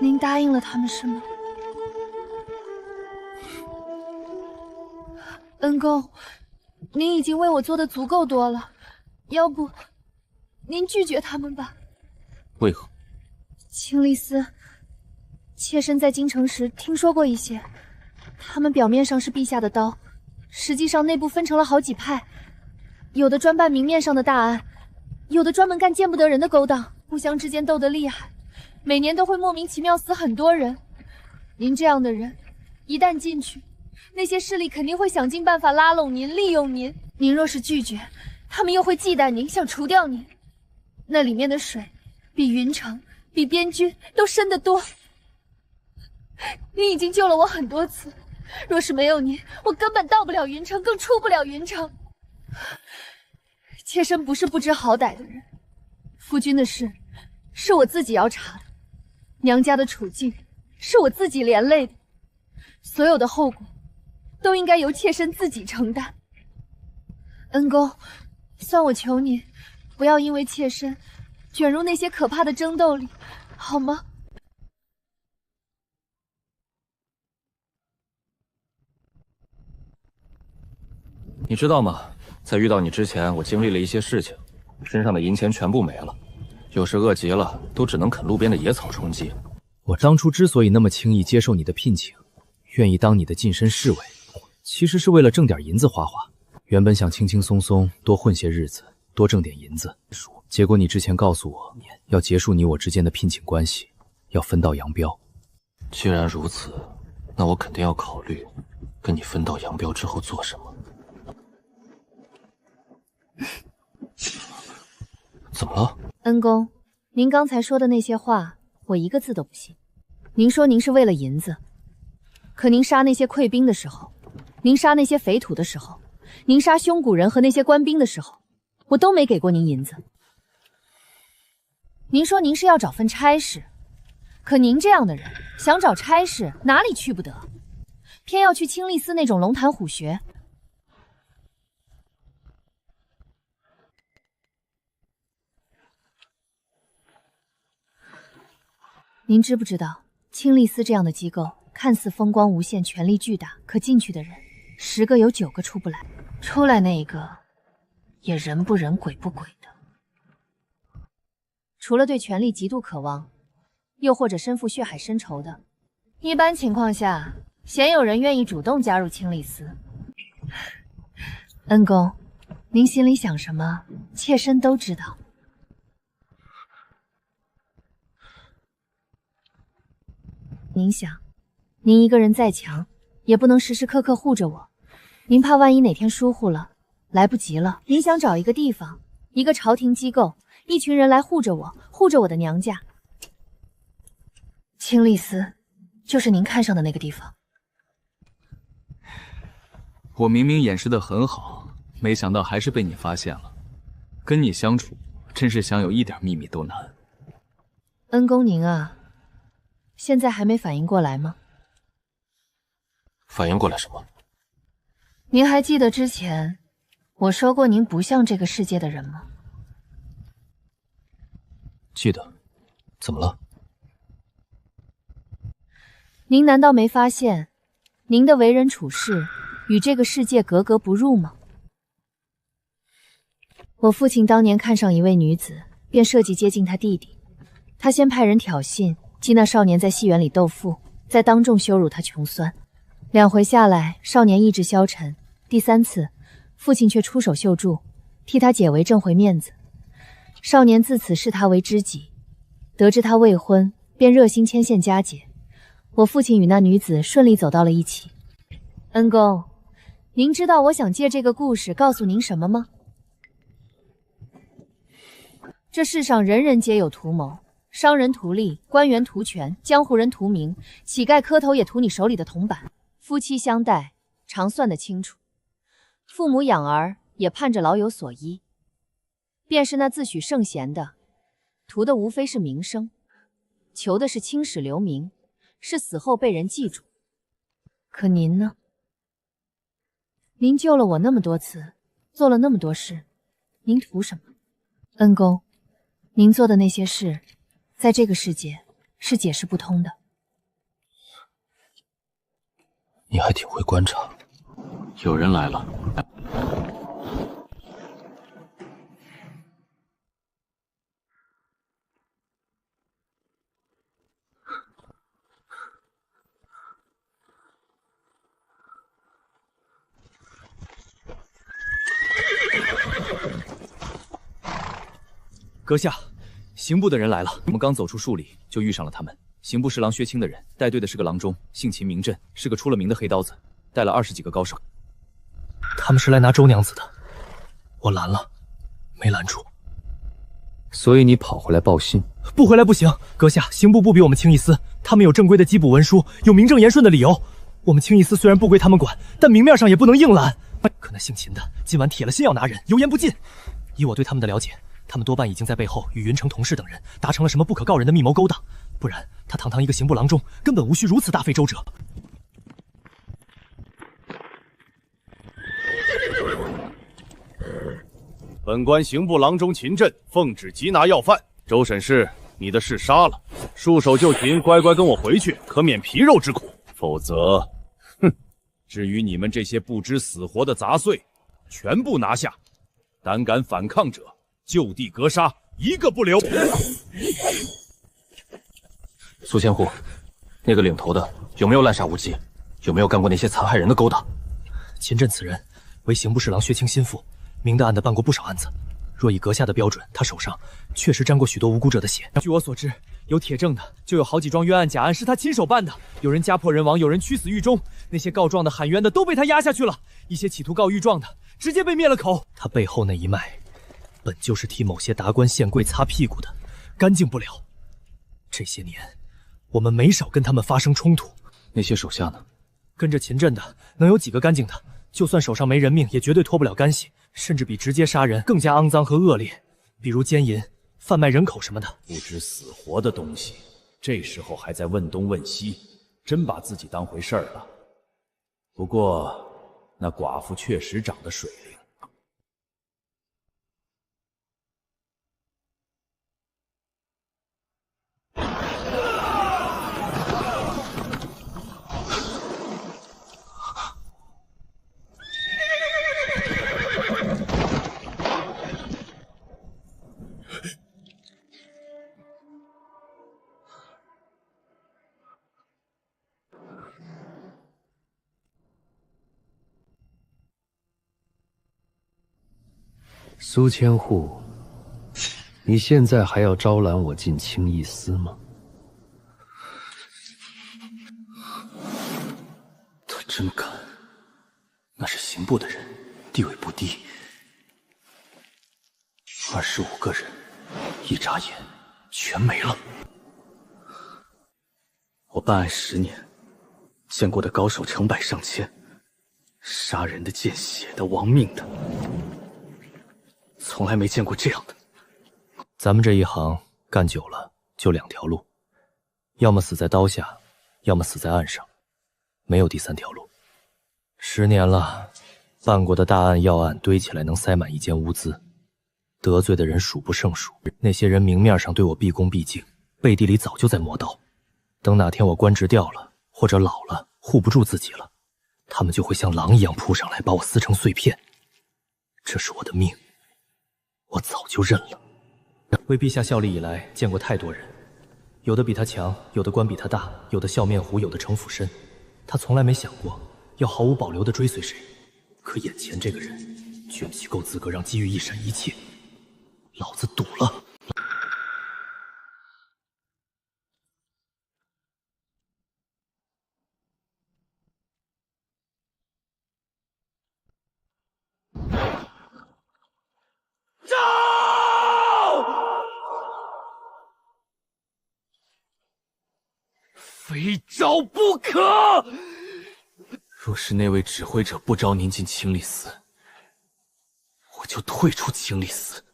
您答应了他们是吗？恩公，您已经为我做的足够多了，要不您拒绝他们吧？为何？清丽司，妾身在京城时听说过一些，他们表面上是陛下的刀，实际上内部分成了好几派，有的专办明面上的大案，有的专门干见不得人的勾当，互相之间斗得厉害，每年都会莫名其妙死很多人。您这样的人，一旦进去，那些势力肯定会想尽办法拉拢您、利用您。您若是拒绝，他们又会忌惮您，想除掉您。那里面的水，比云城、比边军都深得多。您已经救了我很多次，若是没有您，我根本到不了云城，更出不了云城。妾身不是不知好歹的人，夫君的事是我自己要查的，娘家的处境是我自己连累的，所有的后果都应该由妾身自己承担。恩公，算我求您，不要因为妾身卷入那些可怕的争斗里，好吗？你知道吗？在遇到你之前，我经历了一些事情，身上的银钱全部没了，有时饿极了，都只能啃路边的野草充饥。我当初之所以那么轻易接受你的聘请，愿意当你的近身侍卫，其实是为了挣点银子花花。原本想轻轻松松多混些日子，多挣点银子。结果你之前告诉我，要结束你我之间的聘请关系，要分道扬镳。既然如此，那我肯定要考虑跟你分道扬镳之后做什么。怎么了？恩公，您刚才说的那些话，我一个字都不信。您说您是为了银子，可您杀那些溃兵的时候，您杀那些匪土的时候，您杀胸骨人和那些官兵的时候，我都没给过您银子。您说您是要找份差事，可您这样的人想找差事哪里去不得，偏要去清丽司那种龙潭虎穴。您知不知道，青丽丝这样的机构，看似风光无限、权力巨大，可进去的人10个有9个出不来，出来那一个也人不人、鬼不鬼的。除了对权力极度渴望，又或者身负血海深仇的，一般情况下，鲜有人愿意主动加入青丽丝。恩公，您心里想什么，妾身都知道。您想，您一个人再强，也不能时时刻刻护着我。您怕万一哪天疏忽了，来不及了。您想找一个地方，一个朝廷机构，一群人来护着我，护着我的娘家。青丽丝，就是您看上的那个地方。我明明掩饰得很好，没想到还是被你发现了。跟你相处，真是想有一点秘密都难。恩公您啊，现在还没反应过来吗？反应过来什么？您还记得之前我说过您不像这个世界的人吗？记得。怎么了？您难道没发现，您的为人处事与这个世界格格不入吗？我父亲当年看上一位女子，便设计接近他弟弟。他先派人挑衅，激那少年在戏园里斗富，再当众羞辱他穷酸。2回下来，少年意志消沉。第3次，父亲却出手救助，替他解围，挣回面子。少年自此视他为知己，得知他未婚，便热心牵线佳节。我父亲与那女子顺利走到了一起。恩公，您知道我想借这个故事告诉您什么吗？这世上人人皆有图谋，商人图利，官员图权，江湖人图名，乞丐磕头也图你手里的铜板。夫妻相待，常算得清楚；父母养儿，也盼着老有所依。便是那自诩圣贤的，图的无非是名声，求的是青史留名，是死后被人记住。可您呢？您救了我那么多次，做了那么多事，您图什么？恩公，您做的那些事，在这个世界是解释不通的。你还挺会观察。有人来了。阁下，刑部的人来了。我们刚走出数里，就遇上了他们。刑部侍郎薛清的人，带队的是个郎中，姓秦名震，是个出了名的黑刀子，带了20几个高手。他们是来拿周娘子的，我拦了，没拦住。所以你跑回来报信？不回来不行，阁下，刑部不比我们清一司，他们有正规的缉捕文书，有名正言顺的理由。我们清一司虽然不归他们管，但明面上也不能硬拦。可那姓秦的今晚铁了心要拿人，油盐不进。以我对他们的了解，他们多半已经在背后与云城同事等人达成了什么不可告人的密谋勾当，不然他堂堂一个刑部郎中，根本无需如此大费周折。本官刑部郎中秦震奉旨缉拿要犯。周审事，你的事杀了，束手就擒，乖乖跟我回去，可免皮肉之苦。否则，哼！至于你们这些不知死活的杂碎，全部拿下！胆敢反抗者，就地格杀，一个不留。苏千户，那个领头的有没有滥杀无忌？有没有干过那些残害人的勾当？秦震此人为刑部侍郎薛清心腹，明的暗的办过不少案子。若以阁下的标准，他手上确实沾过许多无辜者的血。据我所知，有铁证的就有好几桩冤案假案是他亲手办的，有人家破人亡，有人屈死狱中。那些告状的喊冤的都被他压下去了，一些企图告御状的直接被灭了口。他背后那一脉，本就是替某些达官显贵擦屁股的，干净不了。这些年，我们没少跟他们发生冲突。那些手下呢？跟着秦震的能有几个干净的？就算手上没人命，也绝对脱不了干系，甚至比直接杀人更加肮脏和恶劣，比如奸淫、贩卖人口什么的。不知死活的东西，这时候还在问东问西，真把自己当回事儿了。不过，那寡妇确实长得水灵。苏千户，你现在还要招揽我进清一司吗？他真敢！那是刑部的人，地位不低。25个人，一眨眼全没了。我办案10年，见过的高手成百上千，杀人的、见血的、亡命的，从来没见过这样的。咱们这一行干久了，就2条路，要么死在刀下，要么死在岸上，没有第3条路。10年了，办过的大案要案堆起来能塞满一间屋子，得罪的人数不胜数。那些人明面上对我毕恭毕敬，背地里早就在磨刀。等哪天我官职掉了，或者老了，护不住自己了，他们就会像狼一样扑上来，把我撕成碎片。这是我的命，我早就认了。为陛下效力以来，见过太多人，有的比他强，有的官比他大，有的笑面虎，有的城府深。他从来没想过要毫无保留地追随谁，可眼前这个人却有够资格让机遇一闪一切，老子赌了。非招不可！若是那位指挥者不招您进清历司，我就退出清历司。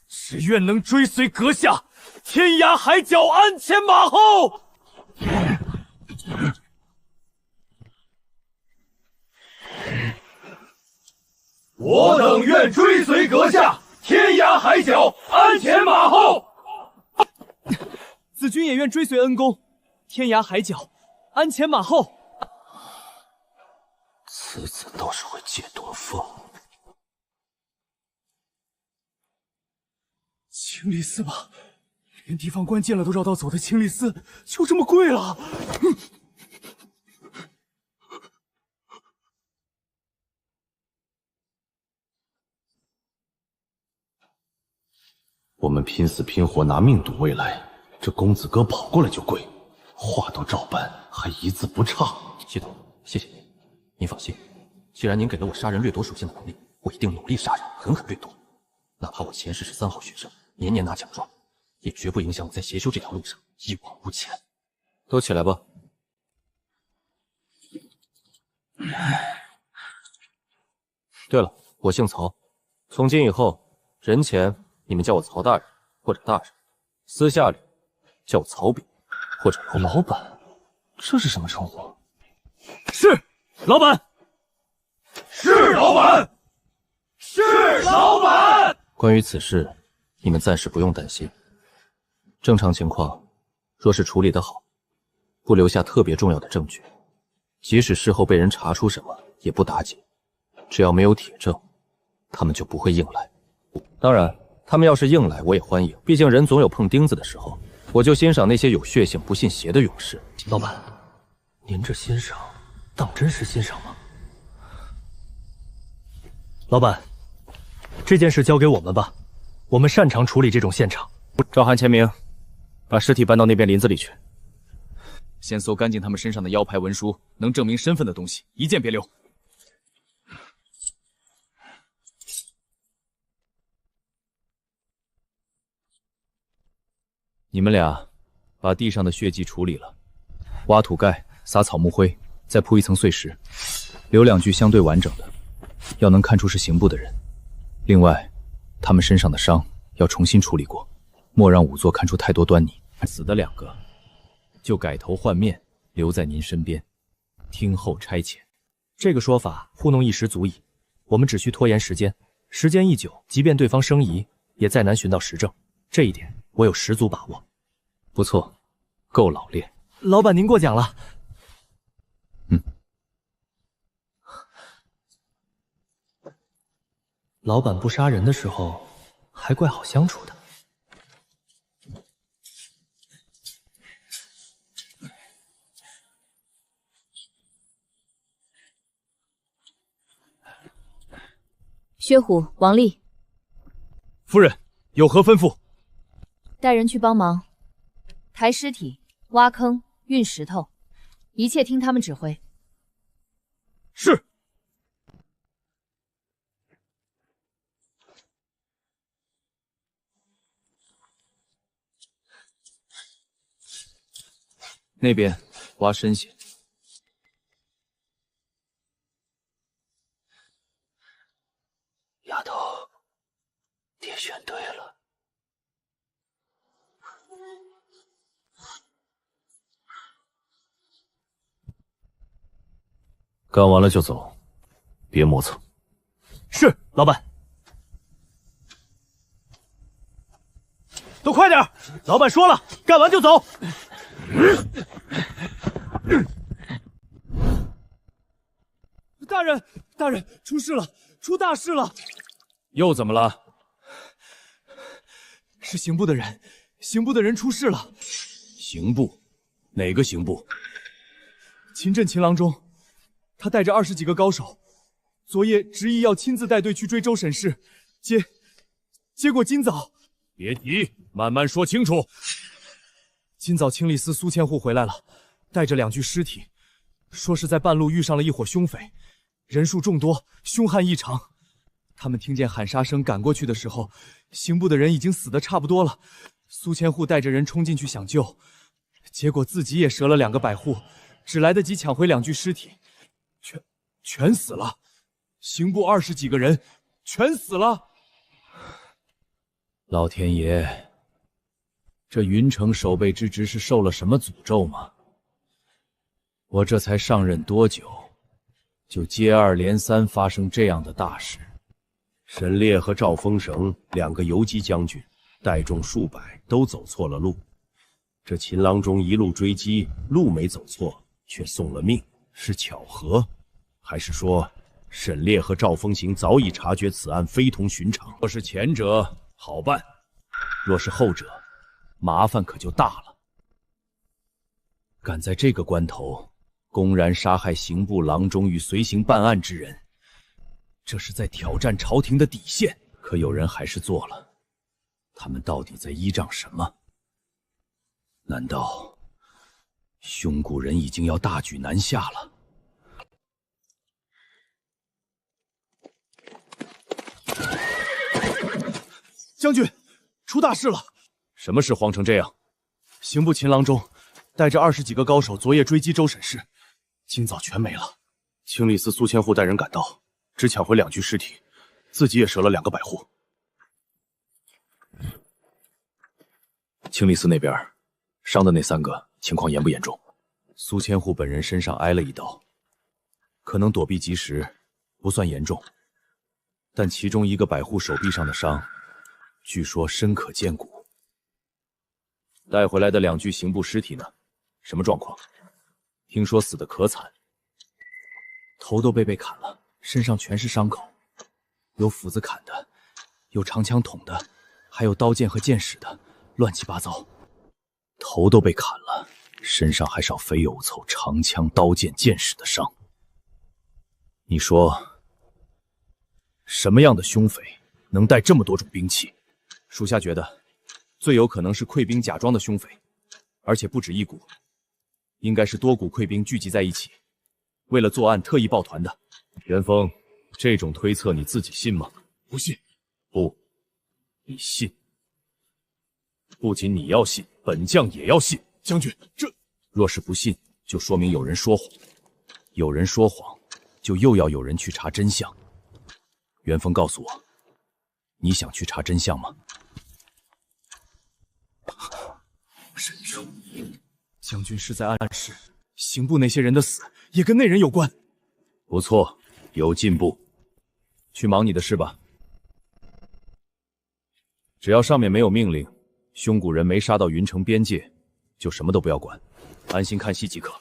只愿能追随阁下，天涯海角，鞍前马后。我等愿追随阁下，天涯海角，鞍前马后。子君也愿追随恩公，天涯海角，鞍前马后。此子倒是会借东风。清历司吧，连地方官见了都绕道走的清历司，就这么跪了。我们拼死拼活拿命赌未来，这公子哥跑过来就跪，话都照办，还一字不差。系统，谢谢您。您放心，既然您给了我杀人掠夺属性的能力，我一定努力杀人，狠狠掠夺。哪怕我前世是3号学生，年年拿奖状，也绝不影响我在邪修这条路上一往无前。都起来吧。对了，我姓曹，从今以后，人前你们叫我曹大人或者大人，私下里叫我曹炳或者老板。这是什么称呼？是老板，是老板，是老板。关于此事，你们暂时不用担心。正常情况，若是处理得好，不留下特别重要的证据，即使事后被人查出什么也不打紧。只要没有铁证，他们就不会硬来。当然，他们要是硬来，我也欢迎。毕竟人总有碰钉子的时候。我就欣赏那些有血性、不信邪的勇士。老板，您这欣赏，当真是欣赏吗？老板，这件事交给我们吧，我们擅长处理这种现场。赵涵签名，把尸体搬到那边林子里去。先搜干净他们身上的腰牌文书，能证明身份的东西，一件别留。你们俩把地上的血迹处理了，挖土盖，撒草木灰，再铺一层碎石，留2具相对完整的，要能看出是刑部的人。另外，他们身上的伤要重新处理过，莫让仵作看出太多端倪。死的2个，就改头换面，留在您身边，听候差遣。这个说法糊弄一时足矣，我们只需拖延时间，时间一久，即便对方生疑，也再难寻到实证。这一点我有十足把握。不错，够老练。老板您过奖了。老板不杀人的时候，还怪好相处的。薛虎、王丽，夫人有何吩咐？带人去帮忙，抬尸体、挖坑、运石头，一切听他们指挥。是。那边挖深些。丫头，爹选对了。干完了就走，别磨蹭。是，老板。都快点！老板说了，干完就走。大人，大人，出事了，出大事了！又怎么了？是刑部的人，刑部的人出事了。刑部？哪个刑部？秦镇秦郎中，他带着20几个高手，昨夜执意要亲自带队去追周沈氏，结果今早……别急，慢慢说清楚。今早清吏司苏千户回来了，带着2具尸体，说是在半路遇上了一伙凶匪，人数众多，凶悍异常。他们听见喊杀声赶过去的时候，刑部的人已经死得差不多了。苏千户带着人冲进去想救，结果自己也折了2个百户，只来得及抢回2具尸体，全死了。刑部20几个人全死了。老天爷！这云城守备之职是受了什么诅咒吗？我这才上任多久，就接二连三发生这样的大事。沈烈和赵封绳2个游击将军，带众数百，都走错了路。这秦郎中一路追击，路没走错，却送了命，是巧合，还是说沈烈和赵风行早已察觉此案非同寻常？若是前者，好办；若是后者，麻烦可就大了。敢在这个关头公然杀害刑部郎中与随行办案之人，这是在挑战朝廷的底线。可有人还是做了，他们到底在依仗什么？难道凶骨人已经要大举南下了？将军，出大事了！什么事慌成这样？刑部秦郎中带着20几个高手，昨夜追击周沈氏，今早全没了。清吏司苏千户带人赶到，只抢回2具尸体，自己也折了2个百户。清吏司那边伤的那3个情况严不严重？苏千户本人身上挨了一刀，可能躲避及时，不算严重，但其中1个百户手臂上的伤，据说深可见骨。带回来的2具刑部尸体呢？什么状况？听说死得可惨，头都被砍了，身上全是伤口，有斧子砍的，有长枪捅的，还有刀剑和剑矢的，乱七八糟。头都被砍了，身上还少非有凑长枪、刀剑、剑矢的伤。你说，什么样的凶匪能带这么多种兵器？属下觉得，最有可能是溃兵假装的凶匪，而且不止1股，应该是多股溃兵聚集在一起，为了作案特意抱团的。元丰，这种推测你自己信吗？不信。不，你信。不仅你要信，本将也要信。将军，这若是不信，就说明有人说谎。有人说谎，就又要有人去查真相。元丰，告诉我，你想去查真相吗？沈兄，将军是在暗示刑部那些人的死也跟那人有关。不错，有进步。去忙你的事吧。只要上面没有命令，凶骨人没杀到云城边界，就什么都不要管，安心看戏即可。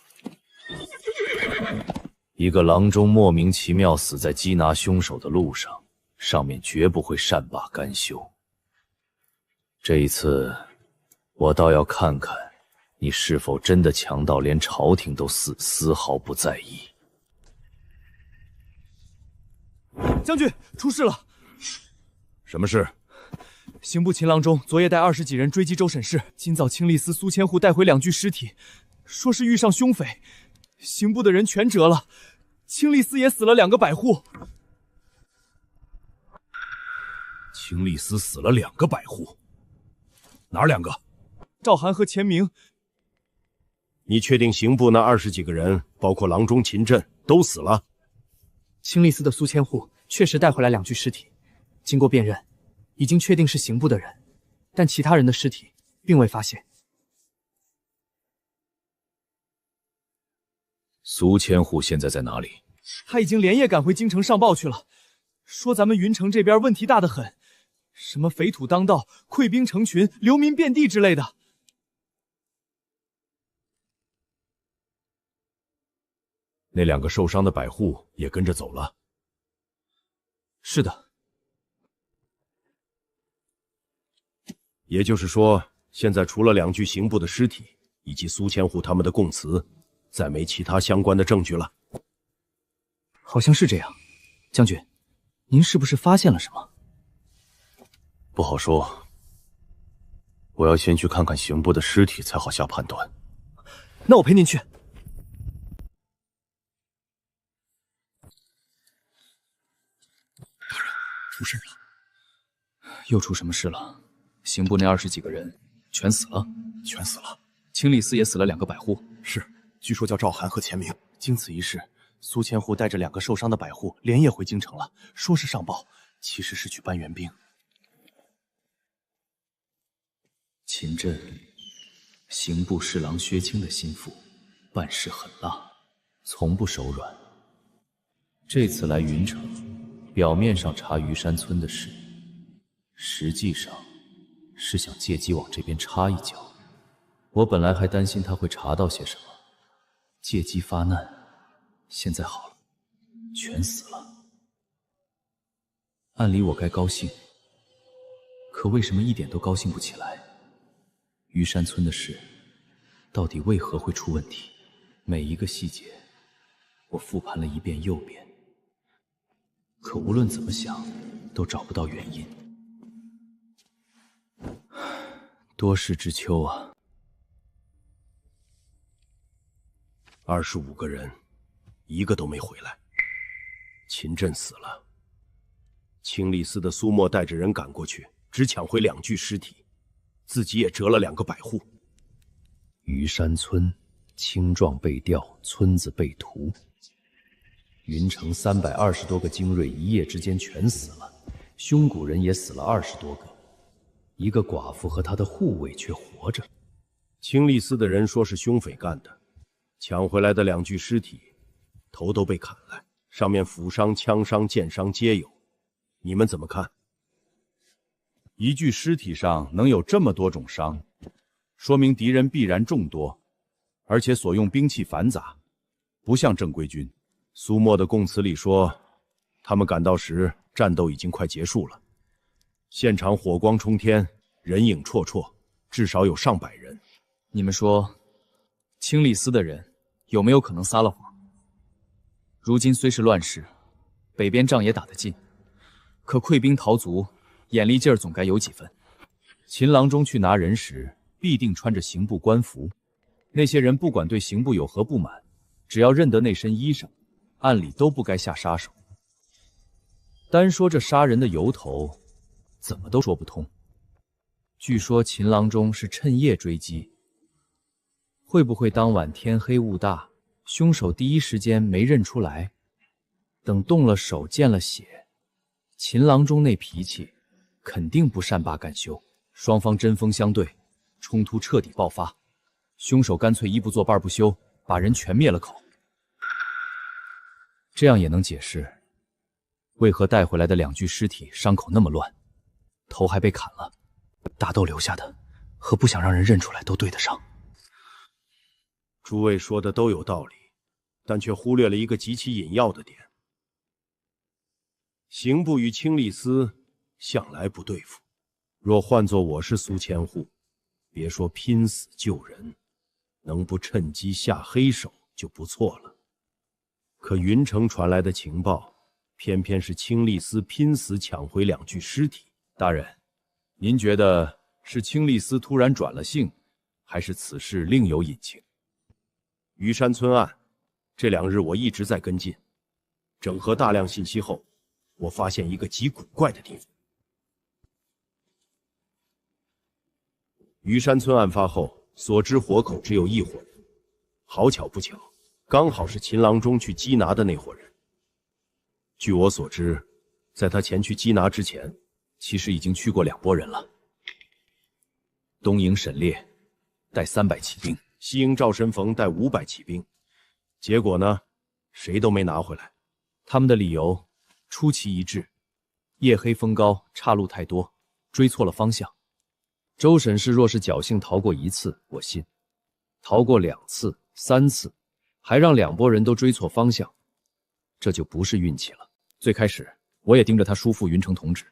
一个郎中莫名其妙死在缉拿凶手的路上，上面绝不会善罢甘休。这一次，我倒要看看你是否真的强到连朝廷都丝毫不在意。将军，出事了！什么事？刑部秦郎中昨夜带20几人追击周审事，今早清吏司苏千户带回2具尸体，说是遇上凶匪，刑部的人全折了，清吏司也死了2个百户。清吏司死了2个百户，哪2个？赵涵和钱明。你确定刑部那20几个人，包括郎中秦震，都死了？清吏司的苏千户确实带回来2具尸体，经过辨认，已经确定是刑部的人，但其他人的尸体并未发现。苏千户现在在哪里？他已经连夜赶回京城上报去了，说咱们云城这边问题大得很，什么肥土当道、溃兵成群、流民遍地之类的。那2个受伤的百户也跟着走了。是的。也就是说，现在除了2具刑部的尸体以及苏千户他们的供词，再没其他相关的证据了。好像是这样，将军，您是不是发现了什么？不好说，我要先去看看刑部的尸体才好下判断。那我陪您去。出事了！又出什么事了？刑部那20几个人全死了，全死了。清吏司也死了2个百户。是，据说叫赵涵和钱明。经此一事，苏千户带着2个受伤的百户连夜回京城了，说是上报，其实是去搬援兵。秦震，刑部侍郎薛清的心腹，办事狠辣，从不手软。这次来云城，表面上查虞山村的事，实际上是想借机往这边插一脚。我本来还担心他会查到些什么，借机发难，现在好了，全死了。按理我该高兴，可为什么一点都高兴不起来？虞山村的事，到底为何会出问题？每一个细节，我复盘了一遍又遍，可无论怎么想，都找不到原因。多事之秋啊！25个人，一个都没回来。秦震死了，清吏司的苏沫带着人赶过去，只抢回2具尸体，自己也折了2个百户。虞山村，青壮被调，村子被屠。云城320多个精锐一夜之间全死了，凶谷人也死了20多个，一个寡妇和她的护卫却活着。清吏司的人说是凶匪干的，抢回来的2具尸体，头都被砍了，上面斧伤、枪伤、剑伤皆有。你们怎么看？一具尸体上能有这么多种伤，说明敌人必然众多，而且所用兵器繁杂，不像正规军。苏沫的供词里说，他们赶到时，战斗已经快结束了。现场火光冲天，人影绰绰，至少有上百人。你们说，清吏司的人有没有可能撒了谎？如今虽是乱世，北边仗也打得近，可溃兵逃卒，眼力劲儿总该有几分。秦郎中去拿人时，必定穿着刑部官服。那些人不管对刑部有何不满，只要认得那身衣裳，按理都不该下杀手。单说这杀人的由头，怎么都说不通。据说秦郎中是趁夜追击，会不会当晚天黑雾大，凶手第一时间没认出来，等动了手见了血，秦郎中那脾气肯定不善罢甘休，双方针锋相对，冲突彻底爆发，凶手干脆一不做二不休，把人全灭了口。这样也能解释为何带回来的2具尸体伤口那么乱，头还被砍了。打斗留下的和不想让人认出来都对得上。诸位说的都有道理，但却忽略了一个极其隐要的点。刑部与清吏司向来不对付，若换作我是苏千户，别说拼死救人，能不趁机下黑手就不错了。可云城传来的情报，偏偏是青丽丝拼死抢回2具尸体。大人，您觉得是青丽丝突然转了性，还是此事另有隐情？虞山村案，这2日我一直在跟进，整合大量信息后，我发现一个极古怪的地方。虞山村案发后，所知活口只有1伙人，好巧不巧，刚好是秦郎中去缉拿的那伙人。据我所知，在他前去缉拿之前，其实已经去过2拨人了。东营沈烈带300骑兵，西营赵神逢带500骑兵，结果呢，谁都没拿回来。他们的理由出奇一致：夜黑风高，岔路太多，追错了方向。周审事若是侥幸逃过1次，我信；逃过2次、3次，还让2拨人都追错方向，这就不是运气了。最开始我也盯着他叔父云城同志，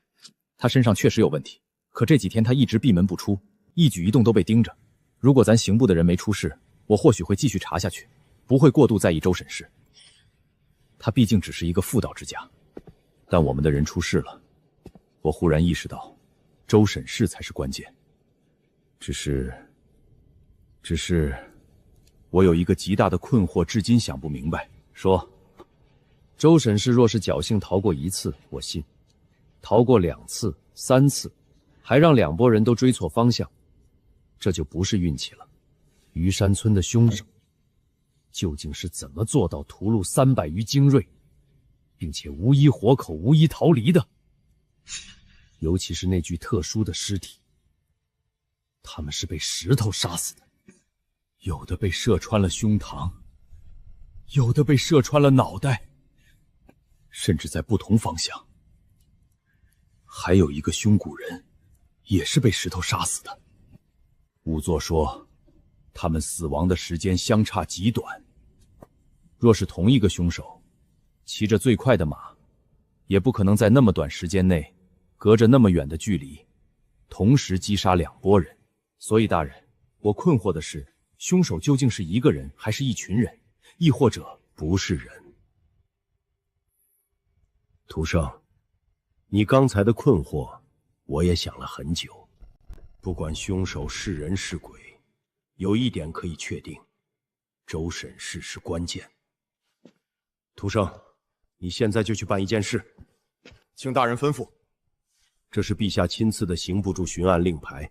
他身上确实有问题，可这几天他一直闭门不出，一举一动都被盯着。如果咱刑部的人没出事，我或许会继续查下去，不会过度在意周审事。他毕竟只是一个妇道之家，但我们的人出事了，我忽然意识到，周审事才是关键。只是，我有一个极大的困惑，至今想不明白。说，周审事若是侥幸逃过1次，我信；逃过2次、3次，还让2拨人都追错方向，这就不是运气了。虞山村的凶手究竟是怎么做到屠戮300余精锐，并且无一活口、无一逃离的？尤其是那具特殊的尸体，他们是被石头杀死的，有的被射穿了胸膛，有的被射穿了脑袋，甚至在不同方向。还有一个胸骨人，也是被石头杀死的。仵作说，他们死亡的时间相差极短。若是同一个凶手，骑着最快的马，也不可能在那么短时间内，隔着那么远的距离，同时击杀2拨人。所以大人，我困惑的是，凶手究竟是一个人，还是一群人，亦或者不是人？涂胜，你刚才的困惑，我也想了很久。不管凶手是人是鬼，有一点可以确定，周审事是关键。涂胜，你现在就去办一件事。请大人吩咐。这是陛下亲赐的刑部驻巡案令牌，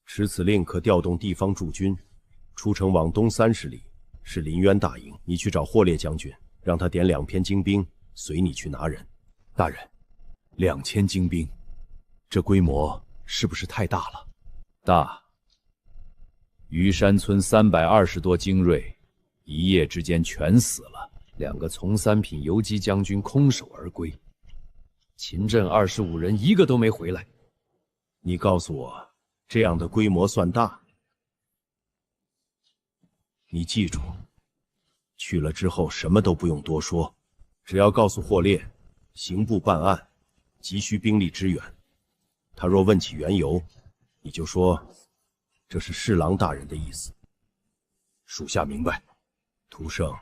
持此令可调动地方驻军，出城往东30里是临渊大营，你去找霍烈将军，让他点2篇精兵随你去拿人。大人，2000精兵，这规模是不是太大了？大。虞山村320多精锐，一夜之间全死了，2个从3品游击将军空手而归，秦镇25人一个都没回来。你告诉我，这样的规模算大？你记住，去了之后什么都不用多说，只要告诉霍烈，刑部办案，急需兵力支援。他若问起缘由，你就说这是侍郎大人的意思。属下明白。涂胜，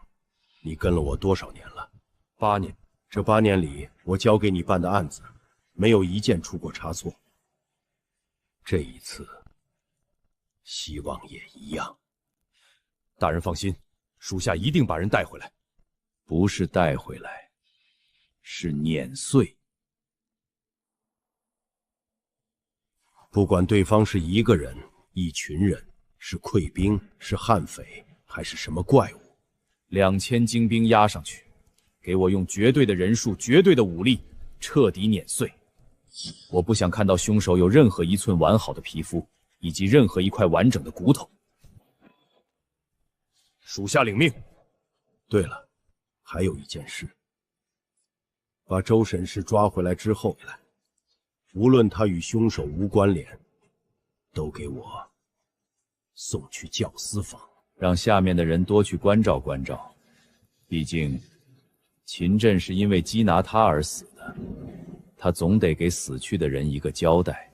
你跟了我多少年了？8年。这8年里，我交给你办的案子，没有一件出过差错。这一次，希望也一样。大人放心，属下一定把人带回来。不是带回来，是碾碎。不管对方是一个人、一群人，是溃兵，是悍匪，还是什么怪物，2000精兵压上去，给我用绝对的人数、绝对的武力，彻底碾碎。我不想看到凶手有任何一寸完好的皮肤，以及任何一块完整的骨头。属下领命。对了，还有一件事，把周审事抓回来之后，无论他与凶手无关联，都给我送去教司房，让下面的人多去关照关照。毕竟，秦震是因为缉拿他而死的，他总得给死去的人一个交代。